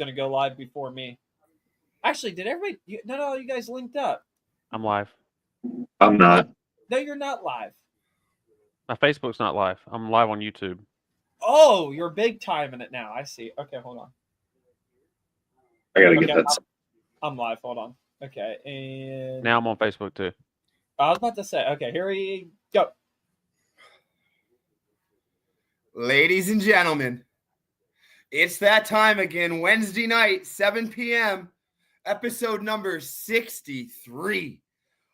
going to go live before me. Actually, did everybody? No, you guys linked up. I'm live. I'm not. No, you're not live. My Facebook's not live. I'm live on YouTube. Oh, you're big time in it now. I see. Okay, hold on. I gotta get that. I'm live. Hold on. Okay, and Now I'm on Facebook too. I was about to say. Okay, here we go. Ladies and gentlemen, it's that time again. Wednesday night, 7 p.m. Episode number 63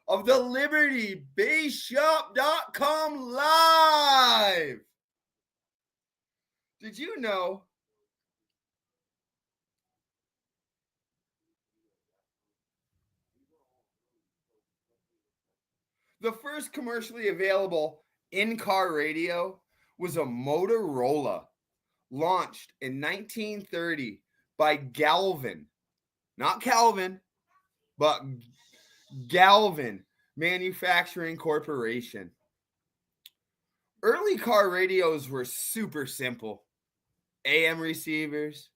of the LibertyBayShop.com live. Did you know the first commercially available in-car radio was a Motorola, launched in 1930 by Galvin, not Calvin, but Galvin Manufacturing Corporation. Early car radios were super simple, AM receivers,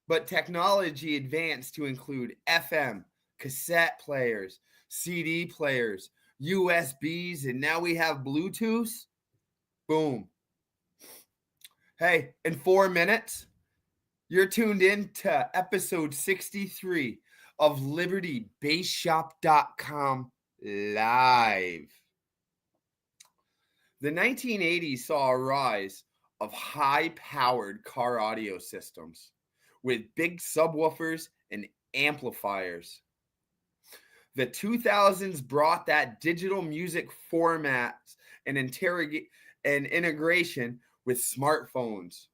but technology advanced to include FM, cassette players, CD players, USBs, and now we have Bluetooth. Boom. Hey, in 4 minutes, you're tuned in to episode 63 of LibertyBayShop.com live. The 1980s saw a rise of high-powered car audio systems with big subwoofers and amplifiers. The 2000s brought that digital music formats and integration with smartphones.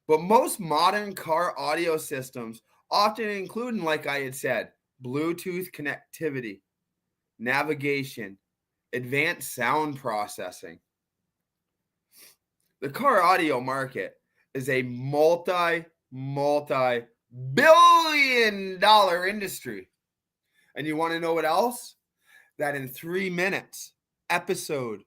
But most modern car audio systems often include, like I had said, Bluetooth connectivity, navigation, advanced sound processing. The car audio market is a multi-billion-dollar industry. And you want to know what else? That in 3 minutes, episode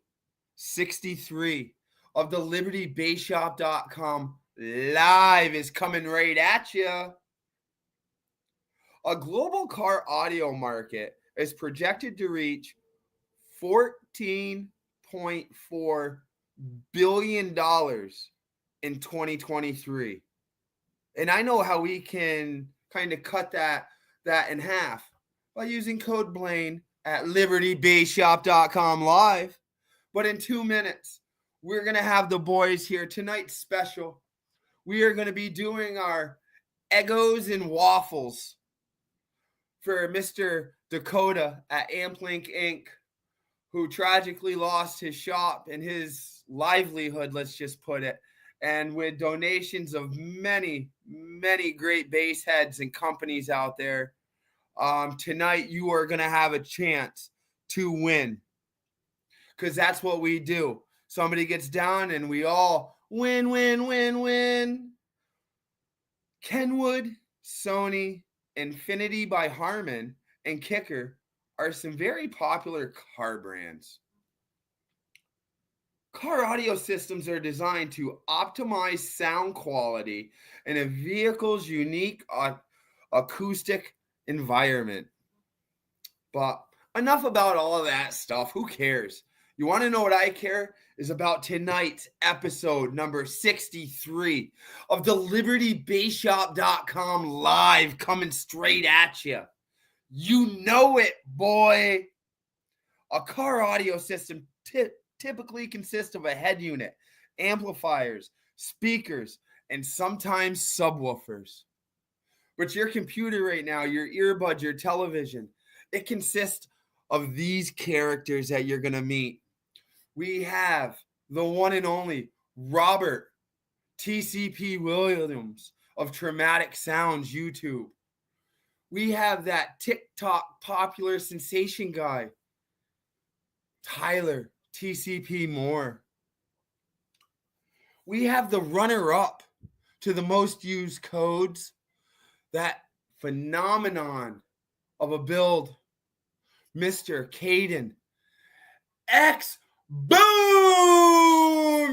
63 of the LibertyBayShop.com live is coming right at you. A global car audio market is projected to reach $14.4 billion in 2023. And I know how we can kind of cut that in half by using code BLAINE at LibertyBayShop.com live. But in 2 minutes, we're going to have the boys here. Tonight's special. We are going to be doing our Eggos and Waffles for Mr. Dakota at Amplink Inc., who tragically lost his shop and his livelihood, let's just put it. And with donations of many, many great bass heads and companies out there, tonight you are going to have a chance to win. Because that's what we do. Somebody gets down and we all win, win, win, win. Kenwood, Sony, Infinity by Harman, and Kicker are some very popular car brands. Car audio systems are designed to optimize sound quality in a vehicle's unique acoustic environment. But enough about all of that stuff. Who cares? You want to know what I care? Is about tonight's episode number 63 of the LibertyBayShop.com live, coming straight at you. You know it, boy. A car audio system typically consists of a head unit, amplifiers, speakers, and sometimes subwoofers. But your computer right now, your earbuds, your television, it consists of these characters that you're going to meet. We have the one and only Robert TCP Williams of Traumatic Sounds YouTube. We have that TikTok popular sensation guy, Tyler TCP Moore. We have the runner-up to the most used codes, that phenomenon of a build, Mr. Caden X Boom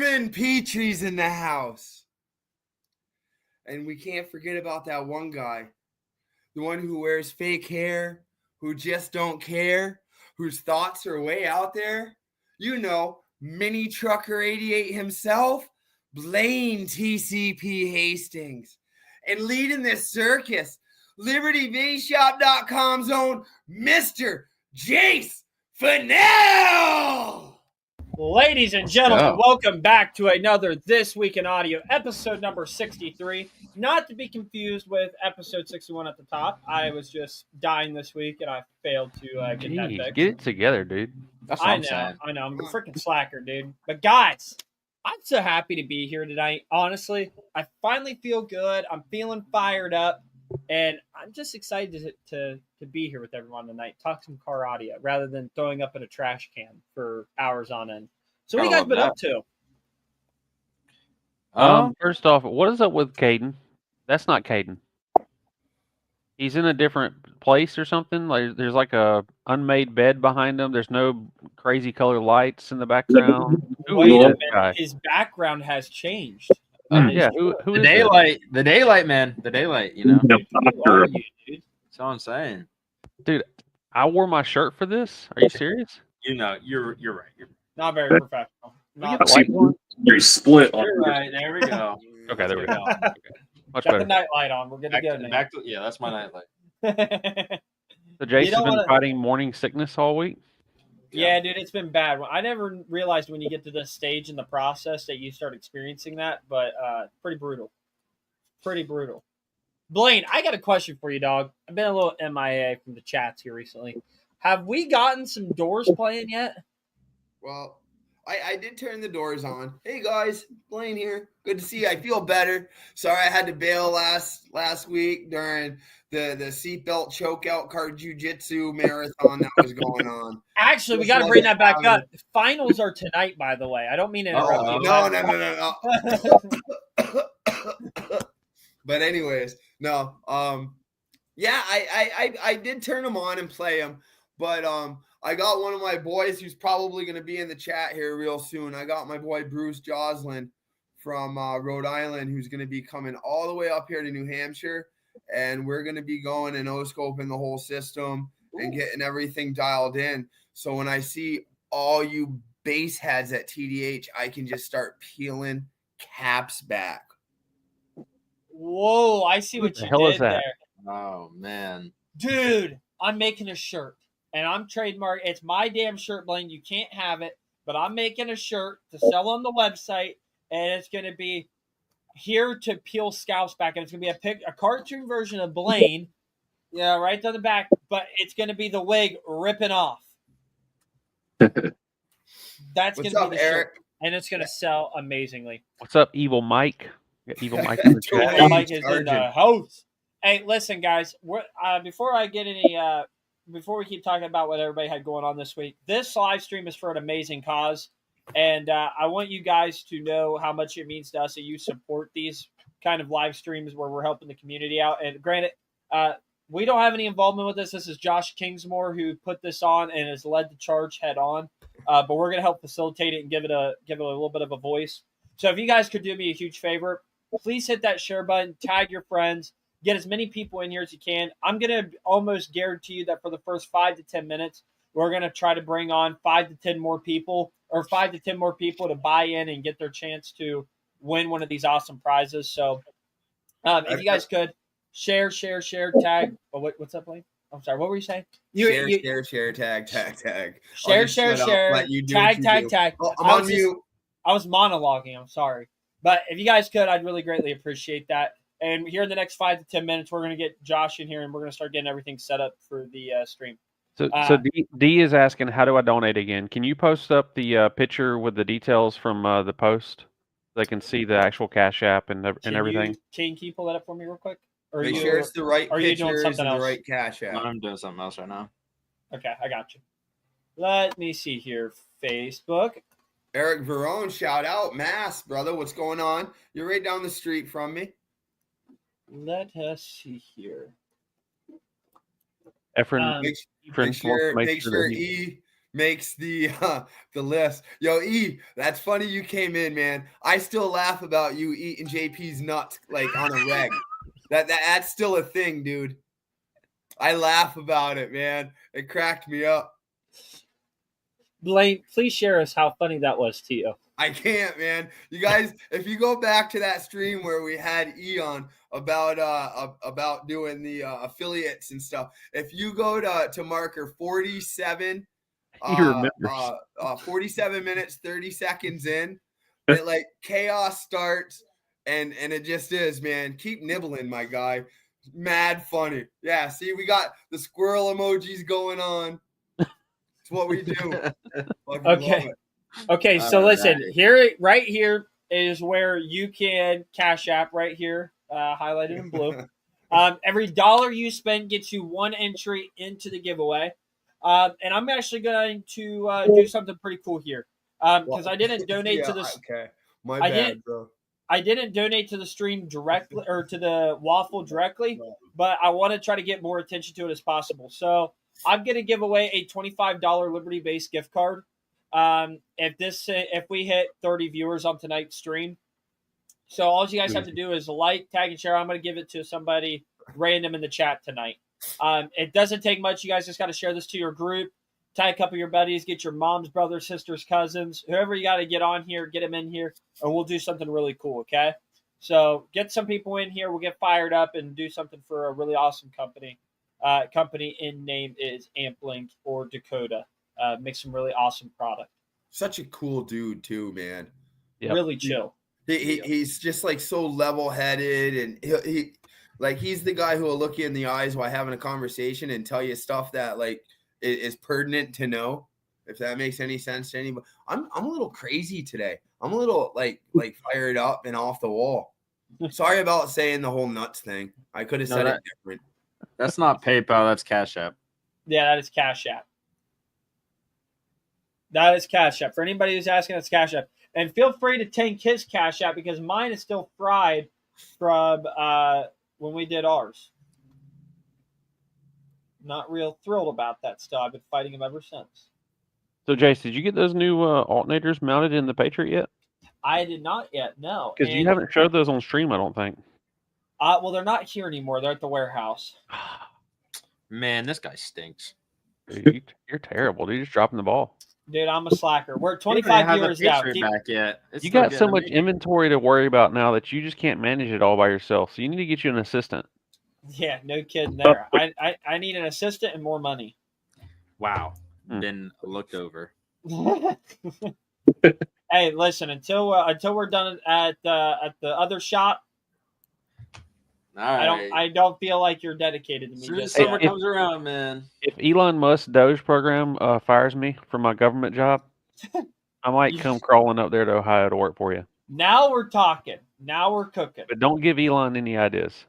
and Petrie's in the house. And we can't forget about that one guy, the one who wears fake hair, who just don't care, whose thoughts are way out there. You know, Mini Trucker 88 himself, Blaine TCP Hastings. And leading this circus, LibertyVShop.com's own Mr. Jace Fennell. Ladies and gentlemen, Yeah. welcome back to another This Week in Audio, episode number 63. Not to be confused with episode 61 at the top. I was just dying this week, and I failed to get that Jeez, fixed. get it together, dude. That's what I I'm know, saying. I know. I'm a freaking slacker, dude. But guys, I'm so happy to be here tonight. Honestly, I finally feel good. I'm feeling fired up, and I'm just excited to be here with everyone tonight. Talk some car audio rather than throwing up in a trash can for hours on end. So what have you guys been up to? First off, what is up with Caden? That's not Caden. He's in a different place or something. Like there's like a unmade bed behind him. There's no crazy color lights in the background. Who Wait is a this minute. guy? His background has changed. Yeah, who The is this? daylight, man. The daylight, you know. No, Who are you, dude? That's all I'm saying. Dude, I wore my shirt for this. Are you serious? You know, you're right. Not very professional. Can we Not get the I light see on? very split on You're right. There we go. Okay, there we go. Much Got the better. night light on. We're good to Back go to, now. back to, yeah, that's my nightlight. So Jace You has don't been wanna- fighting morning sickness all week. Yeah, dude, it's been bad. I never realized when you get to this stage in the process that you start experiencing that, but pretty brutal. Pretty brutal. Blaine, I got a question for you, dog. I've been a little MIA from the chats here recently. Have we gotten some doors playing yet? Well, I did turn the doors on. Hey guys, Blaine here. Good to see you. I feel better. Sorry I had to bail last week during the seatbelt chokeout card jiu-jitsu marathon that was going on. Actually, we This got to bring wasn't that back up. happening. Finals are tonight, by the way. I don't mean to interrupt you. No. But anyways, no. Yeah, I did turn them on and play them, but I got one of my boys who's probably going to be in the chat here real soon. I got my boy Bruce Joslin from Rhode Island, who's going to be coming all the way up here to New Hampshire, and we're going to be going and O-scoping the whole system and getting everything dialed in. So when I see all you base heads at TDH, I can just start peeling caps back. Whoa, I see what the you hell did is that? there. Oh man. Dude, I'm making a shirt, and I'm trademark. It's my damn shirt, Blaine. You can't have it, but I'm making a shirt to sell on the website, and it's going to be here to peel scalps back, and it's going to be a cartoon version of Blaine, yeah, right down the back, but it's going to be the wig ripping off. That's going What's to up, be the Eric? shirt, and it's going to sell amazingly. What's up, Evil Mike? Got Evil Mike in the Hey, chat. Evil Mike is in Sergeant. the house. Hey, listen, guys. Before I get any, before we keep talking about what everybody had going on this week, this live stream is for an amazing cause, and I want you guys to know how much it means to us that you support these kind of live streams where we're helping the community out. And granted, we don't have any involvement with this. This is Josh Kingsmore who put this on and has led the charge head on. But we're going to help facilitate it and give it a little bit of a voice. So if you guys could do me a huge favor, please hit that share button, tag your friends, get as many people in here as you can. I'm going to almost guarantee you that for the first 5 to 10 minutes, we're going to try to bring on 5 to 10 more people to buy in and get their chance to win one of these awesome prizes. So if you guys could share, tag. Oh, what's up, Blaine? I'm sorry. What were you saying? Share, tag. Share, tag. Oh, I'm on mute. I was monologuing. I'm sorry. But if you guys could, I'd really greatly appreciate that. And here in the next 5 to 10 minutes, we're going to get Josh in here and we're going to start getting everything set up for the stream. So D is asking, how do I donate again? Can you post up the picture with the details from the post? So they can see the actual Cash App and everything. Can you pull that up for me real quick? Or Make sure it's the right are you doing pictures something and the else? right cash app. I'm doing something else right now. Okay, I got you. Let me see here. Facebook. Eric Verone, shout out. Mass, brother. What's going on? You're right down the street from me. Let us see here. Efren, Make Efren sure wants to make sure that E makes the list. Yo, E, that's funny you came in, man. I still laugh about you eating JP's nuts like on a reg. That's still a thing, dude. I laugh about it, man. It cracked me up. Blaine, please share us how funny that was to you. I can't, man. You guys, if you go back to that stream where we had E on about doing the affiliates and stuff, if you go to marker 47, He remembers. 47 minutes 30 seconds in, it like chaos starts, and it just is, man. Keep nibbling, my guy. Mad funny. Yeah, see, we got the squirrel emojis going on. It's what we do. Fucking love Okay. it. Okay, so All listen, right. here, right here is where you can Cash App right here, highlighted in blue. Every dollar you spend gets you one entry into the giveaway. And I'm actually going to do something pretty cool here because I didn't donate to this. Okay, my I bad, didn't- bro. I didn't donate to the stream directly or to the Waffle directly, but I want to try to get more attention to it as possible. So I'm going to give away a $25 Liberty-based gift card. If we hit 30 viewers on tonight's stream. So all you guys have to do is like, tag, and share. I'm going to give it to somebody random in the chat tonight. It doesn't take much. You guys just got to share this to your group, tag a couple of your buddies, get your moms, brothers, sisters, cousins, whoever you got to get on here, get them in here, and we'll do something really cool, okay? So get some people in here. We'll get fired up and do something for a really awesome company. Company in name is Amplink or Dakota. Make some really awesome product. Such a cool dude too, man. Yep. Really chill. He's just like so level-headed, and he's the guy who will look you in the eyes while having a conversation and tell you stuff that like is pertinent to know. If that makes any sense to anybody. I'm a little crazy today. I'm a little like fired up and off the wall. Sorry about saying the whole nuts thing. I could have No, said that- it different. That's not PayPal. That's Cash App. Yeah, that is Cash App. That is Cash App. For anybody who's asking, that's Cash App. And feel free to tank his Cash App because mine is still fried from when we did ours. Not real thrilled about that still. I've been fighting him ever since. So, Jace, did you get those new alternators mounted in the Patriot yet? I did not yet, no. Because you And, haven't showed those on stream, I don't think. well, they're not here anymore. They're at the warehouse. Man, this guy stinks. Dude, you're terrible, dude. You're just dropping the ball. Dude, I'm a slacker. We're at He don't 25 have the viewers now. Patriot back yet. It's You still got so getting much me. inventory to worry about now that you just can't manage it all by yourself. So you need to get you an assistant. Yeah, no kidding there. I need an assistant and more money. Wow. Hmm. Been looked over. Hey, listen, until we're done at the other shop, All right. I don't feel like you're dedicated to As me. soon as Just summer yet. comes around, man. If Elon Musk's Doge program fires me from my government job, I might come crawling up there to Ohio to work for you. Now we're talking. Now we're cooking. But don't give Elon any ideas.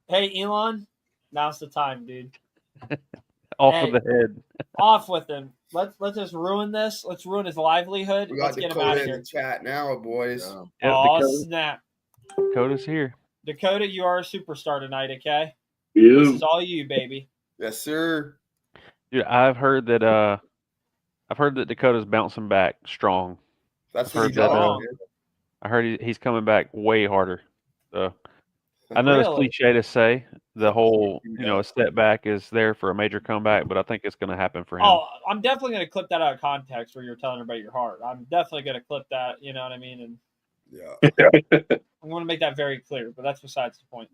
Hey, Elon, now's the time, dude. Off Hey. with the head. Off with him. Let's just ruin this. Let's ruin his livelihood. We got Let's get him out Dakota of in here. the chat now, boys. Yeah. Yeah, Oh, Dakota. snap. Dakota's here. Dakota, you are a superstar tonight, okay? This You. is all you, baby. Yes, sir. Dude, I've heard that Dakota's bouncing back strong. That's Heard what he that, does. I heard he's coming back way harder. So I know it's Really? cliche to say the whole, a step back is there for a major comeback, but I think it's going to happen for him. Oh, I'm definitely going to clip that out of context where you're telling everybody your heart. I'm definitely going to clip that, you know what I mean? And Yeah. I'm going to make that very clear, but that's besides the point.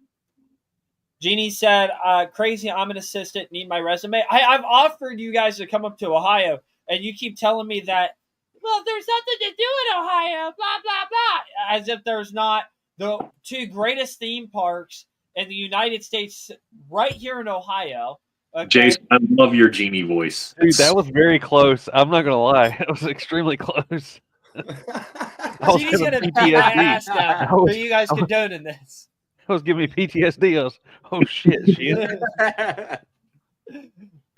Jeannie said, crazy, I'm an assistant, need my resume. I've offered you guys to come up to Ohio, and you keep telling me that, well, there's nothing to do in Ohio, blah, blah, blah, as if there's not the two greatest theme parks in the United States right here in Ohio. Okay? Jason, I love your genie voice. Dude, that was very close. I'm not going to lie. It was extremely close. I was Jeannie's going to getting beat my PTSD. ass now for you guys condoning this. It was giving me PTSD. I was, oh shit, she is.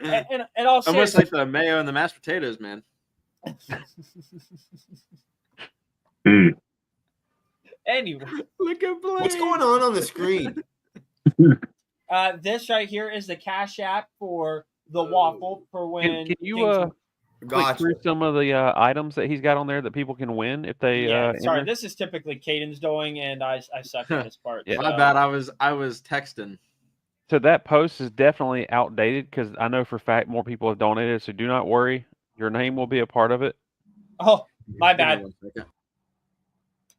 And all Almost seriously, like the mayo and the mashed potatoes, man. Hmm. anyway, Look at Blake. What's going on the screen? this right here is the Cash App for the Waffle for when Can you things- click Gotcha. through some of the items that he's got on there that people can win if they Yeah, sorry. enter? This is typically Caden's doing, and I suck at this part. Yeah. My so. bad. I was texting. So that post is definitely outdated because I know for a fact more people have donated. So do not worry, your name will be a part of it. Oh, my Give me bad. 1 second.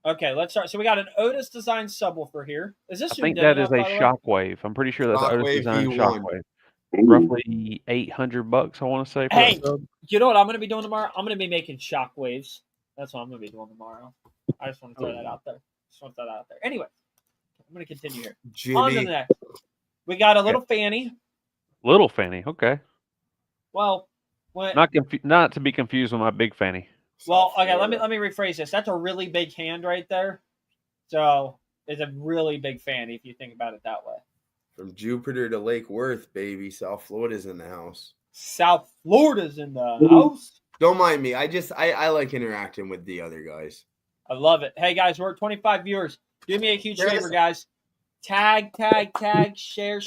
Okay, let's start. So we got an Otis design subwoofer here. Is this I who think did that it is up, a by the way? Shockwave. I'm pretty sure that's an Otis Shockwave Design V1. Shockwave. Ooh. Roughly $800, I want to say. For Hey, a sub. you know what I'm going to be doing tomorrow? I'm going to be making shockwaves. That's what I'm going to be doing tomorrow. I just want to throw that out there. Anyway, I'm going to continue here. On to the Jimmy. next. We got a little fanny. Little Fanny. Okay. Well, when, Not to be confused with my big Fanny. well, South okay. Let Florida. me rephrase this. That's a really big hand right there. So it's a really big fanny if you think about it that way. From Jupiter to Lake Worth, baby. South Florida's in the house. South Florida's in the house. Don't mind me. I like interacting with the other guys. I love it. Hey guys, we're at 25 viewers. Do me a huge Yes. favor, guys. Tag, share.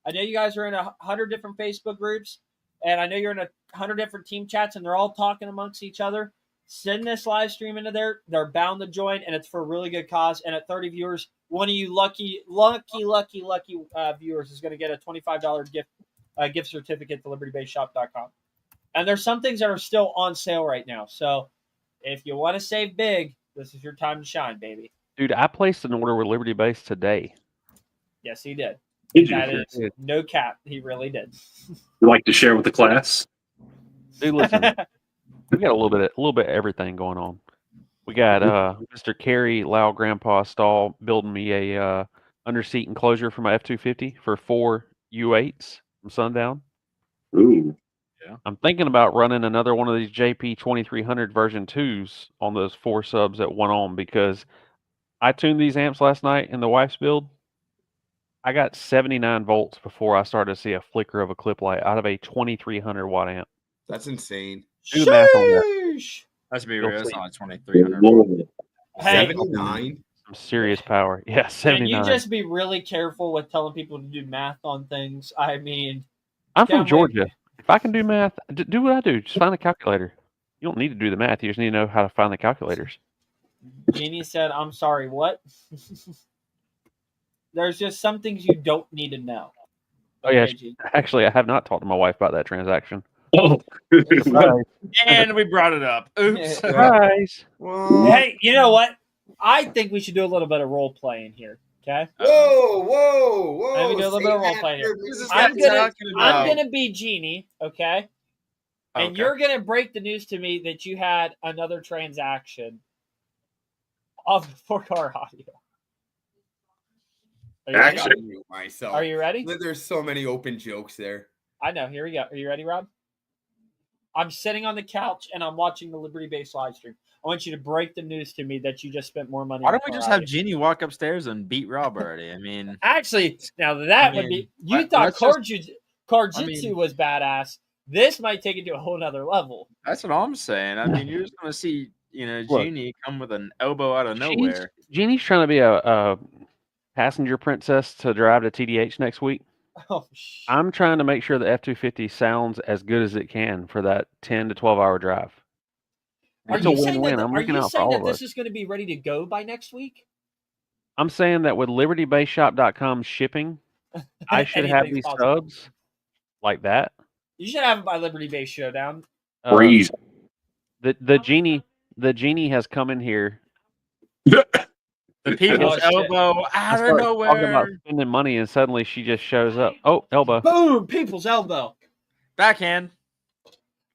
I know you guys are in 100 different Facebook groups, and I know you're in 100 different team chats, and they're all talking amongst each other. Send this live stream into there. They're bound to join, and it's for a really good cause. And at 30 viewers, one of you lucky viewers is going to get a $25 gift certificate to libertybaseshop.com. And there's some things that are still on sale right now. So if you want to save big, this is your time to shine, baby. Dude, I placed an order with Liberty Base today. Yes, he did. Did you? That is did. no cap. He really did. You like to share with the class? Dude, listen, we got a little bit of everything going on. We got Mr. Carey Lau Grandpa Stall building me a under seat enclosure for my F-250 for 4 U8s from Sundown. Ooh. I'm thinking about running another one of these JP 2300 version 2s on those 4 subs at 1 ohm because I tuned these amps last night in the wife's build. I got 79 volts before I started to see a flicker of a clip light out of a 2300 watt amp. That's insane. Do the math on that. Sheesh. Let's be You'll real. It's see. not 2,300. Whoa. Hey, 79? Some serious power. Yeah, can 79. you just be really careful with telling people to do math on things? I mean, I'm from can't Georgia. If I can do math, do what I do. Just find the calculator. You don't need to do the math. You just need to know how to find the calculators. Jeannie said, I'm sorry, what? There's just some things you don't need to know. Oh, yeah. Okay, Jeannie. Actually, I have not talked to my wife about that transaction. Oh. Surprise. And we brought it up. Oops. Surprise. Well, Hey, you know what? I think we should do a little bit of role playing here. Okay. whoa. Let me do a little Say bit of that role play here. for Mrs. I'm Jackson. gonna Talking about- I'm gonna be Jeannie, okay? And Okay. you're gonna break the news to me that you had another transaction of 4-car audio. Are you I ready? gotta mute myself. Are you ready? There's so many open jokes there. I know. Here we go. Are you ready, Rob? I'm sitting on the couch and I'm watching the Liberty Base live stream. I want you to break the news to me that you just spent more money. Why on don't we car just have audio. Jeannie walk upstairs and beat Rob already? I mean, Actually, now that I would be. mean, You thought let's just- Karjitsu I mean- was badass. This might take it to a whole nother level. that's what I'm saying. I mean, you're just gonna see, Look. Jeannie come with an elbow out of nowhere. Jeannie's trying to be a passenger princess to drive to TDH next week. Oh, shit. I'm trying to make sure the F-250 sounds as good as it can for that 10 to 12-hour drive. Are It's a you saying win-win. that? I'm Are looking you out for saying all that of this us. is going to be ready to go by next week? I'm saying that with LibertyBaseShop.com shipping, I should have Anything's these possible. subs like that. You should have it by Liberty Base Showdown. Breeze. The genie has come in here. The people's Oh, shit. elbow I out of start talking about nowhere. spending money, and suddenly she just shows up. Oh, elbow. Boom! People's elbow. Backhand.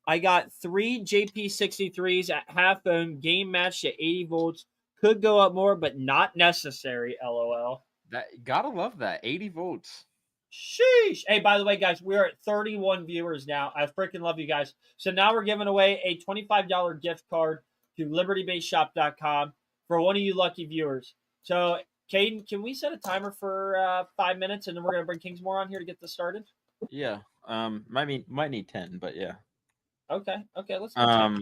I got 3 JP63s at half ohm, game matched at 80 volts. Could go up more, but not necessary. LOL. That gotta love that. 80 volts. Sheesh. Hey, by the way, guys, we are at 31 viewers now. I freaking love you guys. So now we're giving away a $25 gift card to libertybaseshop.com for one of you lucky viewers. So, Caden, can we set a timer for 5 minutes, and then we're going to bring Kingsmore on here to get this started? Yeah. Might need 10, but yeah. Okay, let's go.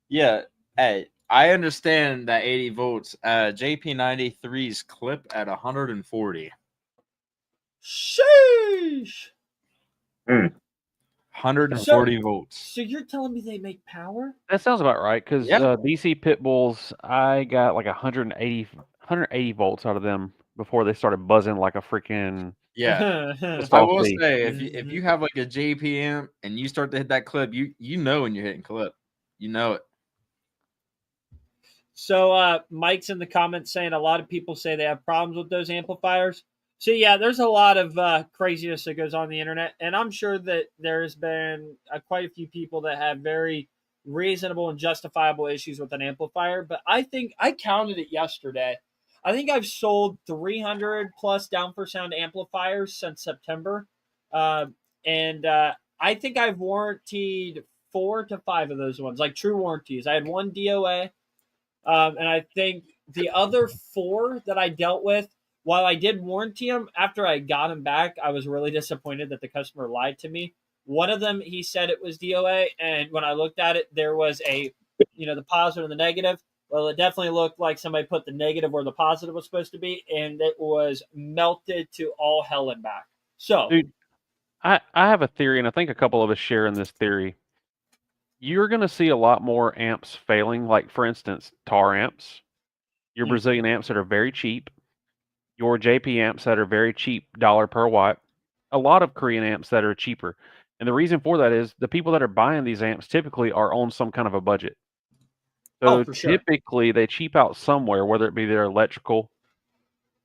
Yeah. Hey, I understand that 80 volts. JP93's clip at 140. Sheesh. 140 volts. So you're telling me they make power? That sounds about right. Because Yeah. DC pit bulls, I got like 180 volts out of them before they started buzzing like a freaking. Yeah. Just I off will the- say if you have like a JP amp and you start to hit that clip, you know when you're hitting clip. You know it. So Mike's in the comments saying a lot of people say they have problems with those amplifiers. So yeah, there's a lot of craziness that goes on the internet, and I'm sure that there's been quite a few people that have very reasonable and justifiable issues with an amplifier. But I think I counted it yesterday. I think I've sold 300 plus down for sound amplifiers since September, and I think I've warranted 4 to 5 of those ones, like true warranties. I had one DOA. And I think the other 4 that I dealt with, while I did warranty them, after I got them back, I was really disappointed that the customer lied to me. One of them, he said it was DOA, and when I looked at it, there was the positive and the negative. Well, it definitely looked like somebody put the negative where the positive was supposed to be, and it was melted to all hell and back. So, Dude, I have a theory, and I think a couple of us share in this theory. You're going to see a lot more amps failing, like, for instance, TAR amps, your Hmm. Brazilian amps that are very cheap, your JP amps that are very cheap, dollar per watt, a lot of Korean amps that are cheaper. And the reason for that is the people that are buying these amps typically are on some kind of a budget. So for sure. typically they cheap out somewhere, whether it be their electrical.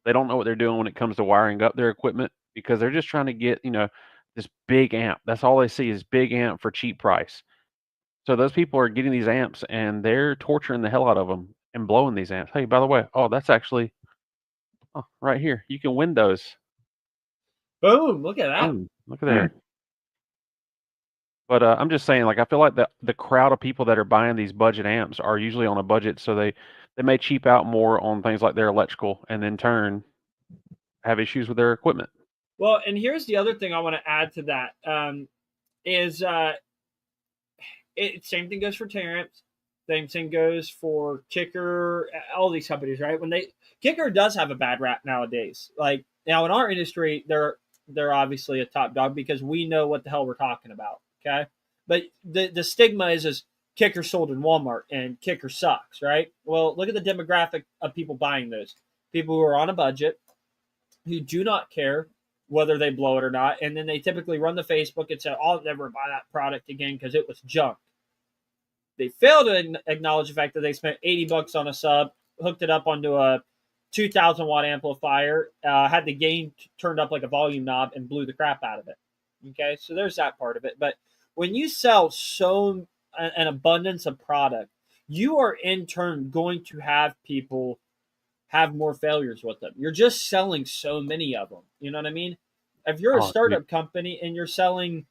They don't know what they're doing when it comes to wiring up their equipment because they're just trying to get, this big amp. That's all they see is big amp for cheap price. So those people are getting these amps and they're torturing the hell out of them and blowing these amps. Hey, by the way, that's actually right here. You can win those. Boom! Look at that. Boom. Look at there. But I'm just saying, like, I feel like the crowd of people that are buying these budget amps are usually on a budget, so they may cheap out more on things like their electrical, and in turn have issues with their equipment. Well, and here's the other thing I want to add to that is same thing goes for Terrence. Same thing goes for Kicker. All these companies, right? Kicker does have a bad rap nowadays. Like now in our industry, they're obviously a top dog because we know what the hell we're talking about. Okay, but the stigma is Kicker sold in Walmart and Kicker sucks, right? Well, look at the demographic of people buying those. People who are on a budget, who do not care whether they blow it or not, and then they typically run the Facebook and say, "I'll never buy that product again because it was junk." They fail to acknowledge the fact that they spent $80 on a sub, hooked it up onto a 2,000 watt amplifier, had the gain turned up like a volume knob, and blew the crap out of it. Okay, so there's that part of it. But when you sell an abundance of product, you are in turn going to have people have more failures with them. You're just selling so many of them. You know what I mean? If you're a startup company and you're selling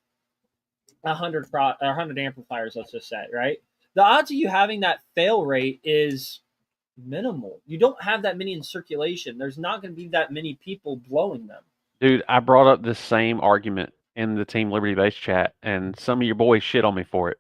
100 amplifiers, let's just say, right? The odds of you having that fail rate is minimal. You don't have that many in circulation. There's not going to be that many people blowing them. Dude, I brought up this same argument in the Team Liberty Base chat, and some of your boys shit on me for it.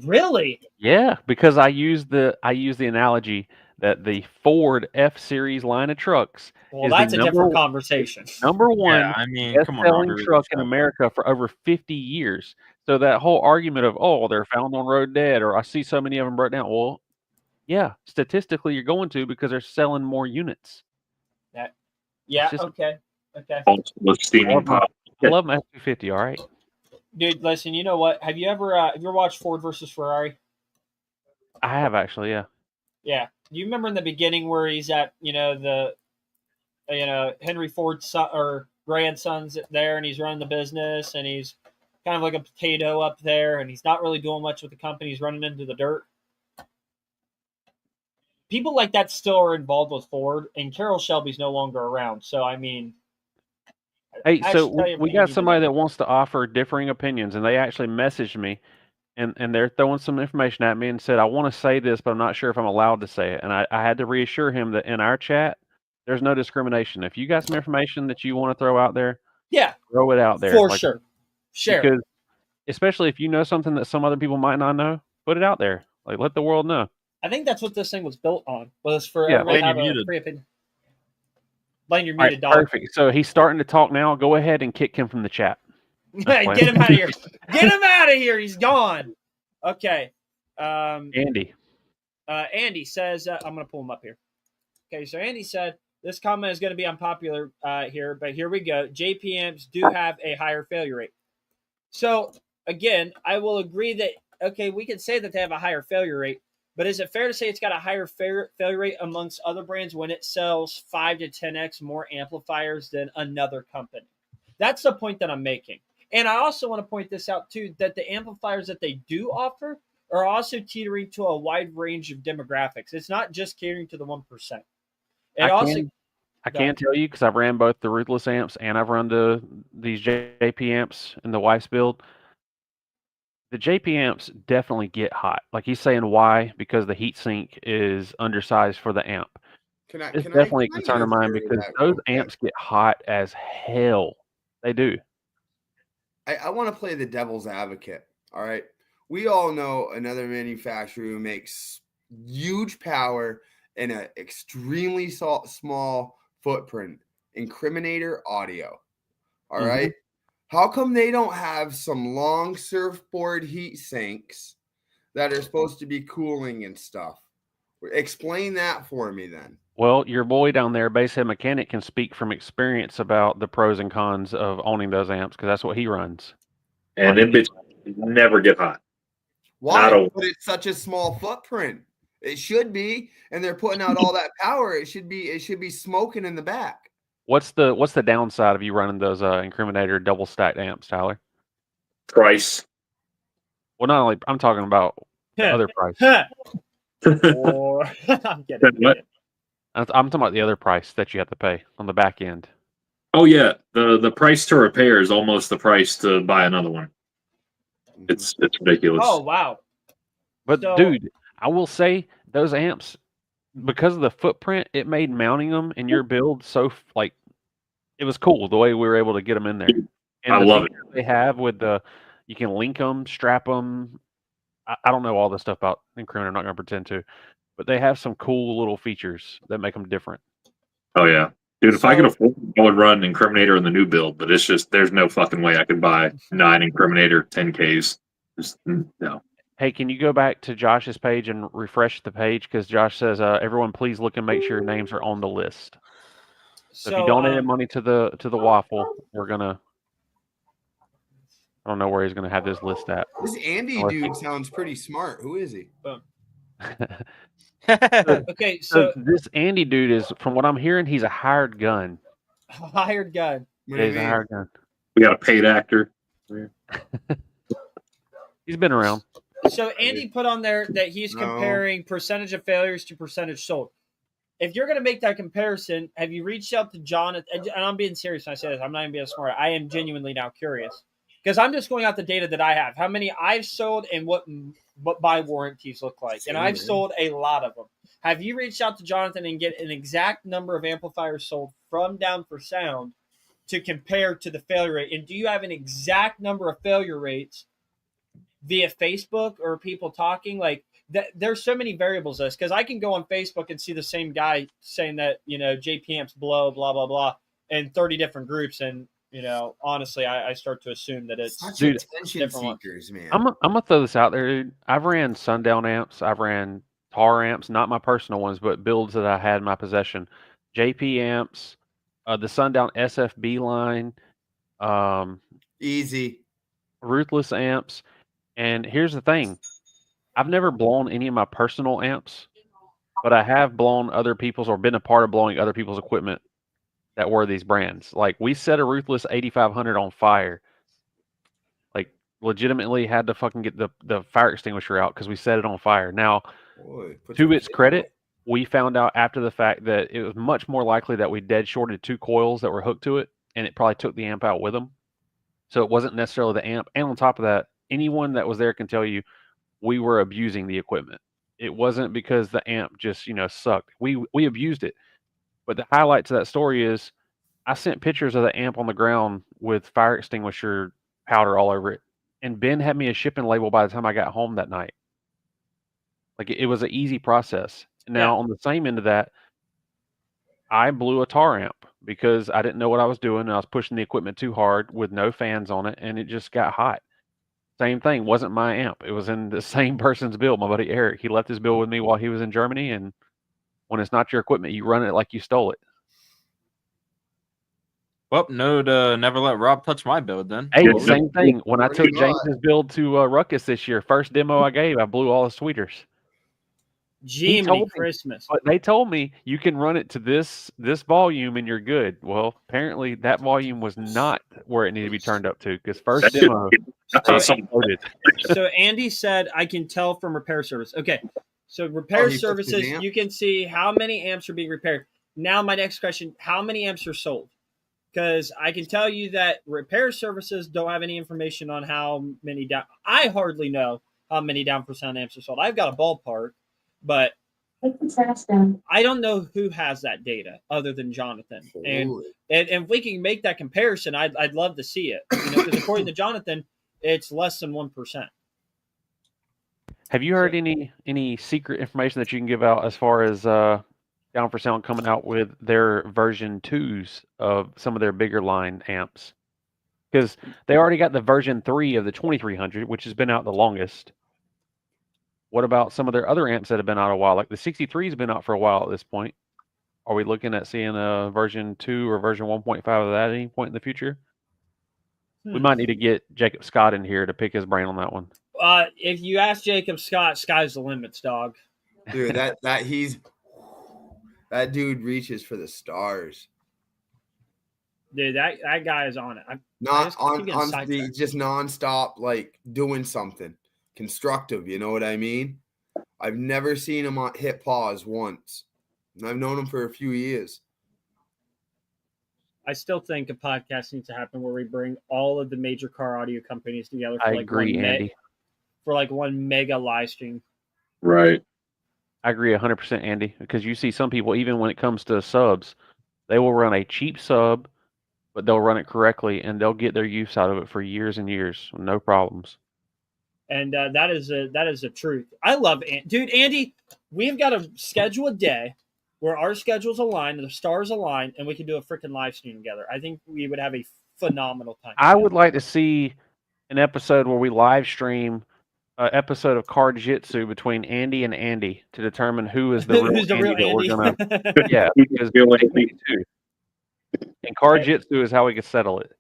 Really? Yeah, because I used the analogy that the Ford F-Series line of trucks Well, that's a different conversation. Number one, Yeah, I mean, come on, best-selling Robert, truck in America for over 50 years. So that whole argument of, they're found on road dead, or I see so many of them broke down. Well, yeah, statistically you're going to because they're selling more units. Yeah, just- okay. Steaming pop. I love my F-250, all right? Dude, listen, you know what? Have you ever watched Ford versus Ferrari? I have actually, yeah. Yeah. Do you remember in the beginning where he's at, Henry Ford's son or grandson's there, and he's running the business, and he's kind of like a potato up there, and he's not really doing much with the company. He's running into the dirt. People like that still are involved with Ford, and Carroll Shelby's no longer around. So, I mean, hey, so we got somebody that wants to offer differing opinions, and they actually messaged me, and they're throwing some information at me and said, I want to say this, but I'm not sure if I'm allowed to say it. And I had to reassure him that in our chat, there's no discrimination. If you got some information that you want to throw out there, yeah, throw it out there. For sure. Share. Because especially if you know something that some other people might not know, put it out there. Like, let the world know. I think that's what this thing was built on. Was for everybody to have a free opinion. Blaine, you're muted, dog. Perfect. So he's starting to talk now. Go ahead and kick him from the chat. Get him out of here. Get him out of here. He's gone. Okay. Andy. Andy says, I'm going to pull him up here. Okay, so Andy said, this comment is going to be unpopular here, but here we go. JPMs do have a higher failure rate. So, again, I will agree that, okay, we can say that they have a higher failure rate, but is it fair to say it's got a higher failure rate amongst other brands when it sells 5 to 10x more amplifiers than another company? That's the point that I'm making. And I also want to point this out, too, that the amplifiers that they do offer are also catering to a wide range of demographics. It's not just catering to the 1%. I can tell you because I've ran both the Ruthless amps and I've run these JP amps in the wife's build. The JP amps definitely get hot. Like he's saying, why? Because the heatsink is undersized for the amp. It's definitely a concern of mine because those amps get hot as hell. They do. I want to play the devil's advocate. All right. We all know another manufacturer who makes huge power in an extremely small footprint. Incriminator Audio. All right. How come they don't have some long surfboard heat sinks that are supposed to be cooling and stuff? Explain that for me then. Well, your boy down there, Basehead Mechanic, can speak from experience about the pros and cons of owning those amps because that's what he runs. And them bitches never get hot. Why? But it's such a small footprint. It should be, and they're putting out all that power. It should be smoking in the back. What's the downside of you running those Incriminator double stacked amps, Tyler? Price. Well, not only I'm talking about the other price. I'm kidding. I'm talking about the other price that you have to pay on the back end. Oh yeah, the price to repair is almost the price to buy another one. It's ridiculous. Oh wow! But dude, I will say those amps, because of the footprint, it made mounting them in your build so like it was cool the way we were able to get them in there. And I love it. They have with you can link them, strap them. I don't know all the stuff about Incriminator. I'm not going to pretend to, but they have some cool little features that make them different. Oh yeah, dude. If I could afford it, I would run Incriminator in the new build. But it's just there's no fucking way I could buy 9 Incriminator 10Ks. Just no. Hey, can you go back to Josh's page and refresh the page? Because Josh says, everyone please look and make sure your names are on the list. So if you donate money to the Waffle, we're gonna. I don't know where he's gonna have this list at. This Andy dude sounds pretty smart. Who is he? Okay, so this Andy dude is, from what I'm hearing, he's a hired gun. Hired gun. Yeah, he's a hired gun. We got a paid actor. He's been around. So Andy put on there that he's comparing percentage of failures to percentage sold. If you're going to make that comparison, have you reached out to John? And I'm being serious when I say this. I'm not even being smart. I am genuinely now curious because I'm just going out the data that I have, how many I've sold and what buy warranties look like. And I've sold a lot of them. Have you reached out to Jonathan and get an exact number of amplifiers sold from Down for Sound to compare to the failure rate? And do you have an exact number of failure rates via Facebook or people talking? Like, there's so many variables this because I can go on Facebook and see the same guy saying that, JPMs blow, blah, blah, blah, in 30 different groups. And, honestly, I start to assume that it's such attention seekers, man. I'm gonna throw this out there, dude. I've ran Sundown amps. I've ran Tar amps, not my personal ones, but builds that I had in my possession. JP amps, the Sundown SFB line, easy, Ruthless amps. And here's the thing. I've never blown any of my personal amps, but I have blown other people's or been a part of blowing other people's equipment that were these brands. Like, we set a Ruthless 8500 on fire. Like, legitimately had to fucking get the fire extinguisher out because we set it on fire. Now, to its credit, we found out after the fact that it was much more likely that we dead shorted 2 coils that were hooked to it, and it probably took the amp out with them. So it wasn't necessarily the amp. And on top of that, anyone that was there can tell you we were abusing the equipment. It wasn't because the amp just, sucked. We abused it. But the highlight to that story is I sent pictures of the amp on the ground with fire extinguisher powder all over it. And Ben had me a shipping label by the time I got home that night. Like, it was an easy process. Now, on the same end of that, I blew a Tar amp. because I didn't know what I was doing. And I was pushing the equipment too hard with no fans on it, and it just got hot. Same thing. Wasn't my amp. It was in the same person's build, my buddy Eric. He left his build with me while he was in Germany, and when it's not your equipment, you run it like you stole it. Well, no to never let Rob touch my build then. Hey, Yeah, same thing. When I Pretty took much. James's build to Ruckus this year, first demo I gave, I blew all the tweeters. Jiminy told me- Christmas. But they told me you can run it to this volume and you're good. Well, apparently that volume was not where it needed to be turned up to, because first demo exploded. So Andy said, I can tell from repair service. Okay. So repair he fixed his services, amp? you can see how many amps are being repaired. Now my next question, how many amps are sold? Because I can tell you that repair services don't have any information on how many down. I hardly know how many down for sound amps are sold. I've got a ballpark, but I don't know who has that data other than Jonathan. And Holy. if we can make that comparison, I'd love to see it. Because according to Jonathan, it's less than 1%. Have you heard any secret information that you can give out as far as Down for Sound coming out with their version 2s of some of their bigger line amps? Because they already got the version 3 of the 2300, which has been out the longest. What about some of their other amps that have been out a while? Like the 63 has been out for a while at this point. Are we looking at seeing a version 2 or version 1.5 of that at any point in the future? We might need to get Jacob Scott in here to pick his brain on that one. If you ask Jacob Scott, sky's the limits, dog. Dude, that dude reaches for the stars. Dude, that guy is on it. Not just on keep getting the sidetracked. just nonstop, like doing something constructive. You know what I mean? I've never seen him hit pause once. And I've known him for a few years. I still think a podcast needs to happen where we bring all of the major car audio companies together for I like agree, Andy. for like one mega live stream. Right. I agree 100%, Andy, because you see some people, even when it comes to subs, they will run a cheap sub, but they'll run it correctly, and they'll get their use out of it for years and years, no problems. And that is the truth. I love dude, Andy. We've got to schedule a day where our schedules align and the stars align, and we can do a freaking live stream together. I think we would have a phenomenal time. I would like to see an episode where we live stream an episode of Car Jitsu between Andy and Andy to determine who is the real Who's the Andy real that Andy? we're gonna. Yeah, because and Car Jitsu is how we can settle it.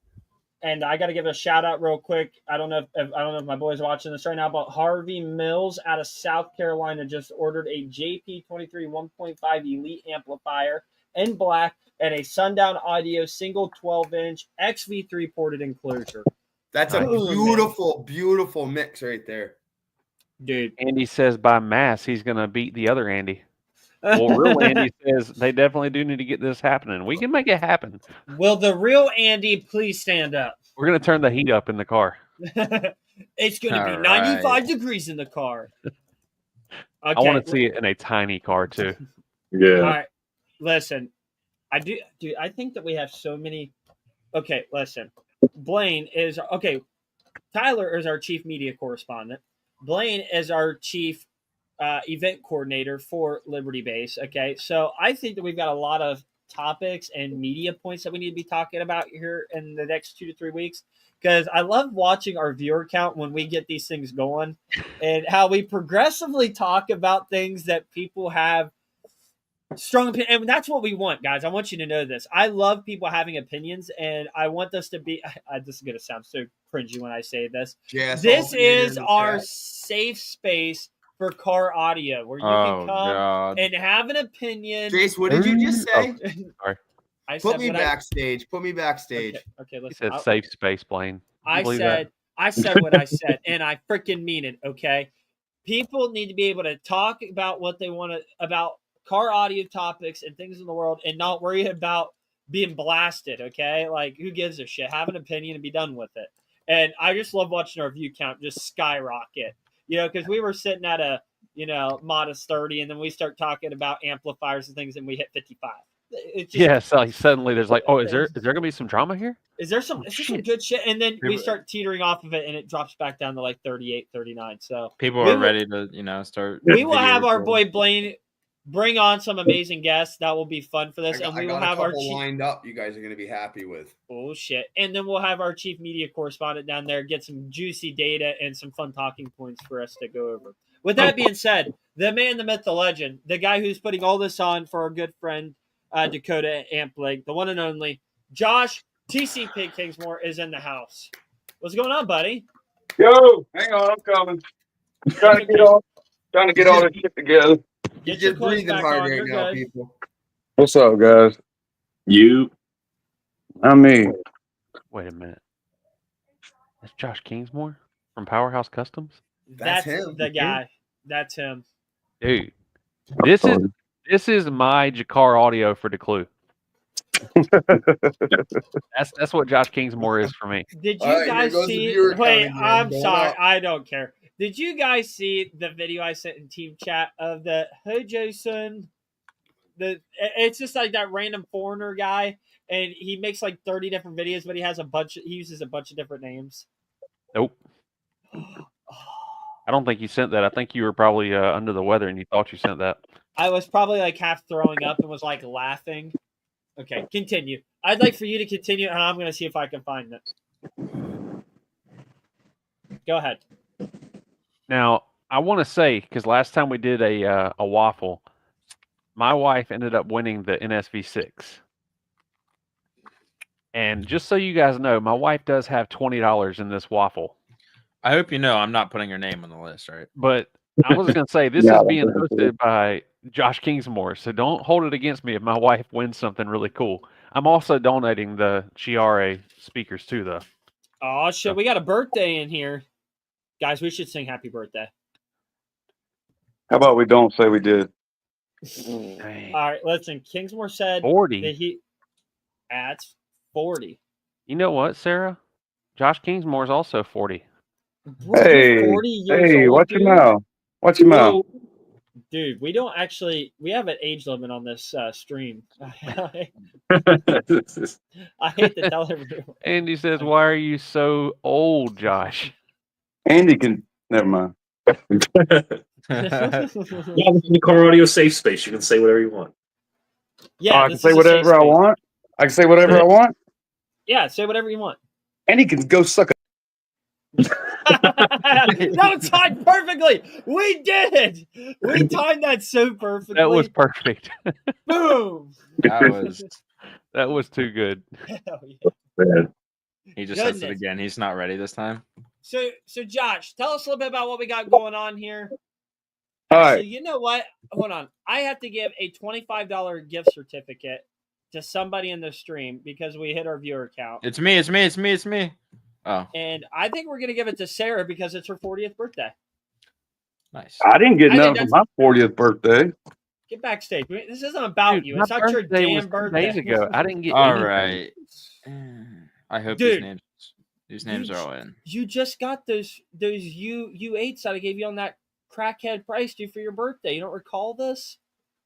And I got to give a shout out real quick. I don't know if my boys are watching this right now, but Harvey Mills out of South Carolina just ordered a JP23 1.5 Elite amplifier in black and a Sundown Audio single 12-inch XV3 ported enclosure. That's a Nice. beautiful, beautiful mix right there. Dude. Andy says by mass he's gonna beat the other Andy. Well, real Andy says they definitely do need to get this happening. We can make it happen. Will the real Andy please stand up? We're gonna turn the heat up in the car. It's going to be All 95 right. degrees in the car. Okay. I want to see it in a tiny car too. Yeah. All right. Listen, I do. Dude, I think that we have so many. Okay, listen. Blaine is okay. Tyler is our chief media correspondent. Blaine is our chief event coordinator for Liberty Base. Okay, so I think that we've got a lot of topics and media points that we need to be talking about here in the next 2 to 3 weeks. Because I love watching our viewer count when we get these things going, and how we progressively talk about things that people have strong opinion, and that's what we want, guys. I want you to know this. I love people having opinions, and I want this to be. This is going to sound so cringy when I say this. Yes, This I'll be is in the our chat. safe space for car audio, where you Oh can come God. and have an opinion. Jace, what did you just say? I Put said me what backstage. Put me backstage. Okay, He listen. said safe space, Blaine. I believe said what I said, and I freaking mean it. Okay, people need to be able to talk about what they want to about car audio topics and things in the world, and not worry about being blasted. Okay, like who gives a shit? Have an opinion and be done with it. And I just love watching our view count just skyrocket. Because we were sitting at a modest 30, and then we start talking about amplifiers and things, and we hit 55. It's just, Yeah, so suddenly there's like, oh, is there gonna be some drama here? Is there some good shit? And then we People- start teetering off of it, and it drops back down to like 38, 39. So People we are will- ready to, start. we will video have our recording. boy Blaine bring on some amazing guests. That will be fun for this, and we I will got a have our couple chief. lined up. You guys are going to be happy with. Oh shit! And then we'll have our chief media correspondent down there get some juicy data and some fun talking points for us to go over. With that being said, the man, the myth, the legend, the guy who's putting all this on for our good friend Dakota Amplink, the one and only Josh TCP Kingsmore is in the house. What's going on, buddy? Yo, hang on, I'm coming. Trying to get all this shit together. Get You're your clothes breathing back hard on. right You're now, good. people. What's up, guys? You. I mean, Wait a minute. That's Josh Kingsmore from Powerhouse Customs? That's him. the guy. That's him. Dude, this is my Jakar audio for Declue. That's what Josh Kingsmore is for me. Did All you right, here guys goes the see? viewer count Wait, again, I'm going sorry. up. I don't care. Did you guys see the video I sent in team chat of the Hey Jason? It's just like that random foreigner guy, and he makes like 30 different videos, but he uses a bunch of different names. Nope. I don't think you sent that. I think you were probably under the weather and you thought you sent that. I was probably like half throwing up and was like laughing. Okay, continue. I'd like for you to continue, and I'm going to see if I can find it. Go ahead. Now, I want to say, because last time we did a waffle, my wife ended up winning the NSV6. And just so you guys know, my wife does have $20 in this waffle. I hope you know I'm not putting your name on the list, right? But I was going to say, this Yeah, is being hosted by Josh Kingsmore, so don't hold it against me if my wife wins something really cool. I'm also donating the Chiare speakers too, though. Oh, shit. We got a birthday in here. Guys, we should sing happy birthday. how about we don't say we did? Dang. All right, listen. Kingsmore said 40. that he at 40. You know what, Sarah? Josh Kingsmore is also 40. Bro, you're 40 years old, watch dude. your mouth. Watch your mouth. Dude, we don't actually. We have an age limit on this stream. I hate to tell everyone. Andy says, "Why are you so old, Josh?" Andy can. Never mind. Yeah, this is the car audio safe space. You can say whatever you want. Yeah, I this can say is a safe whatever I space. want. I can say whatever I want. Yeah, say whatever you want. Andy can go suck a. That was timed perfectly. We did. We timed that so perfectly. That was perfect. Boom. That was too good. Hell yeah. Man. he just says it Goodness. again. He's not ready this time. So Josh, tell us a little bit about what we got going on here. All Actually, right. you know what? Hold on. I have to give a $25 gift certificate to somebody in the stream because we hit our viewer count. It's me. Oh, And I think we're going to give it to Sarah because it's her 40th birthday. nice. I didn't get I think nothing for my 40th birthday. Get backstage. This isn't about Dude, you. my It's not your birthday was damn 2 birthday. days ago. I didn't get All anything. right. I hope Dude. these names are all in. You just got those U8s that I gave you on that crackhead price due for your birthday. You don't recall this?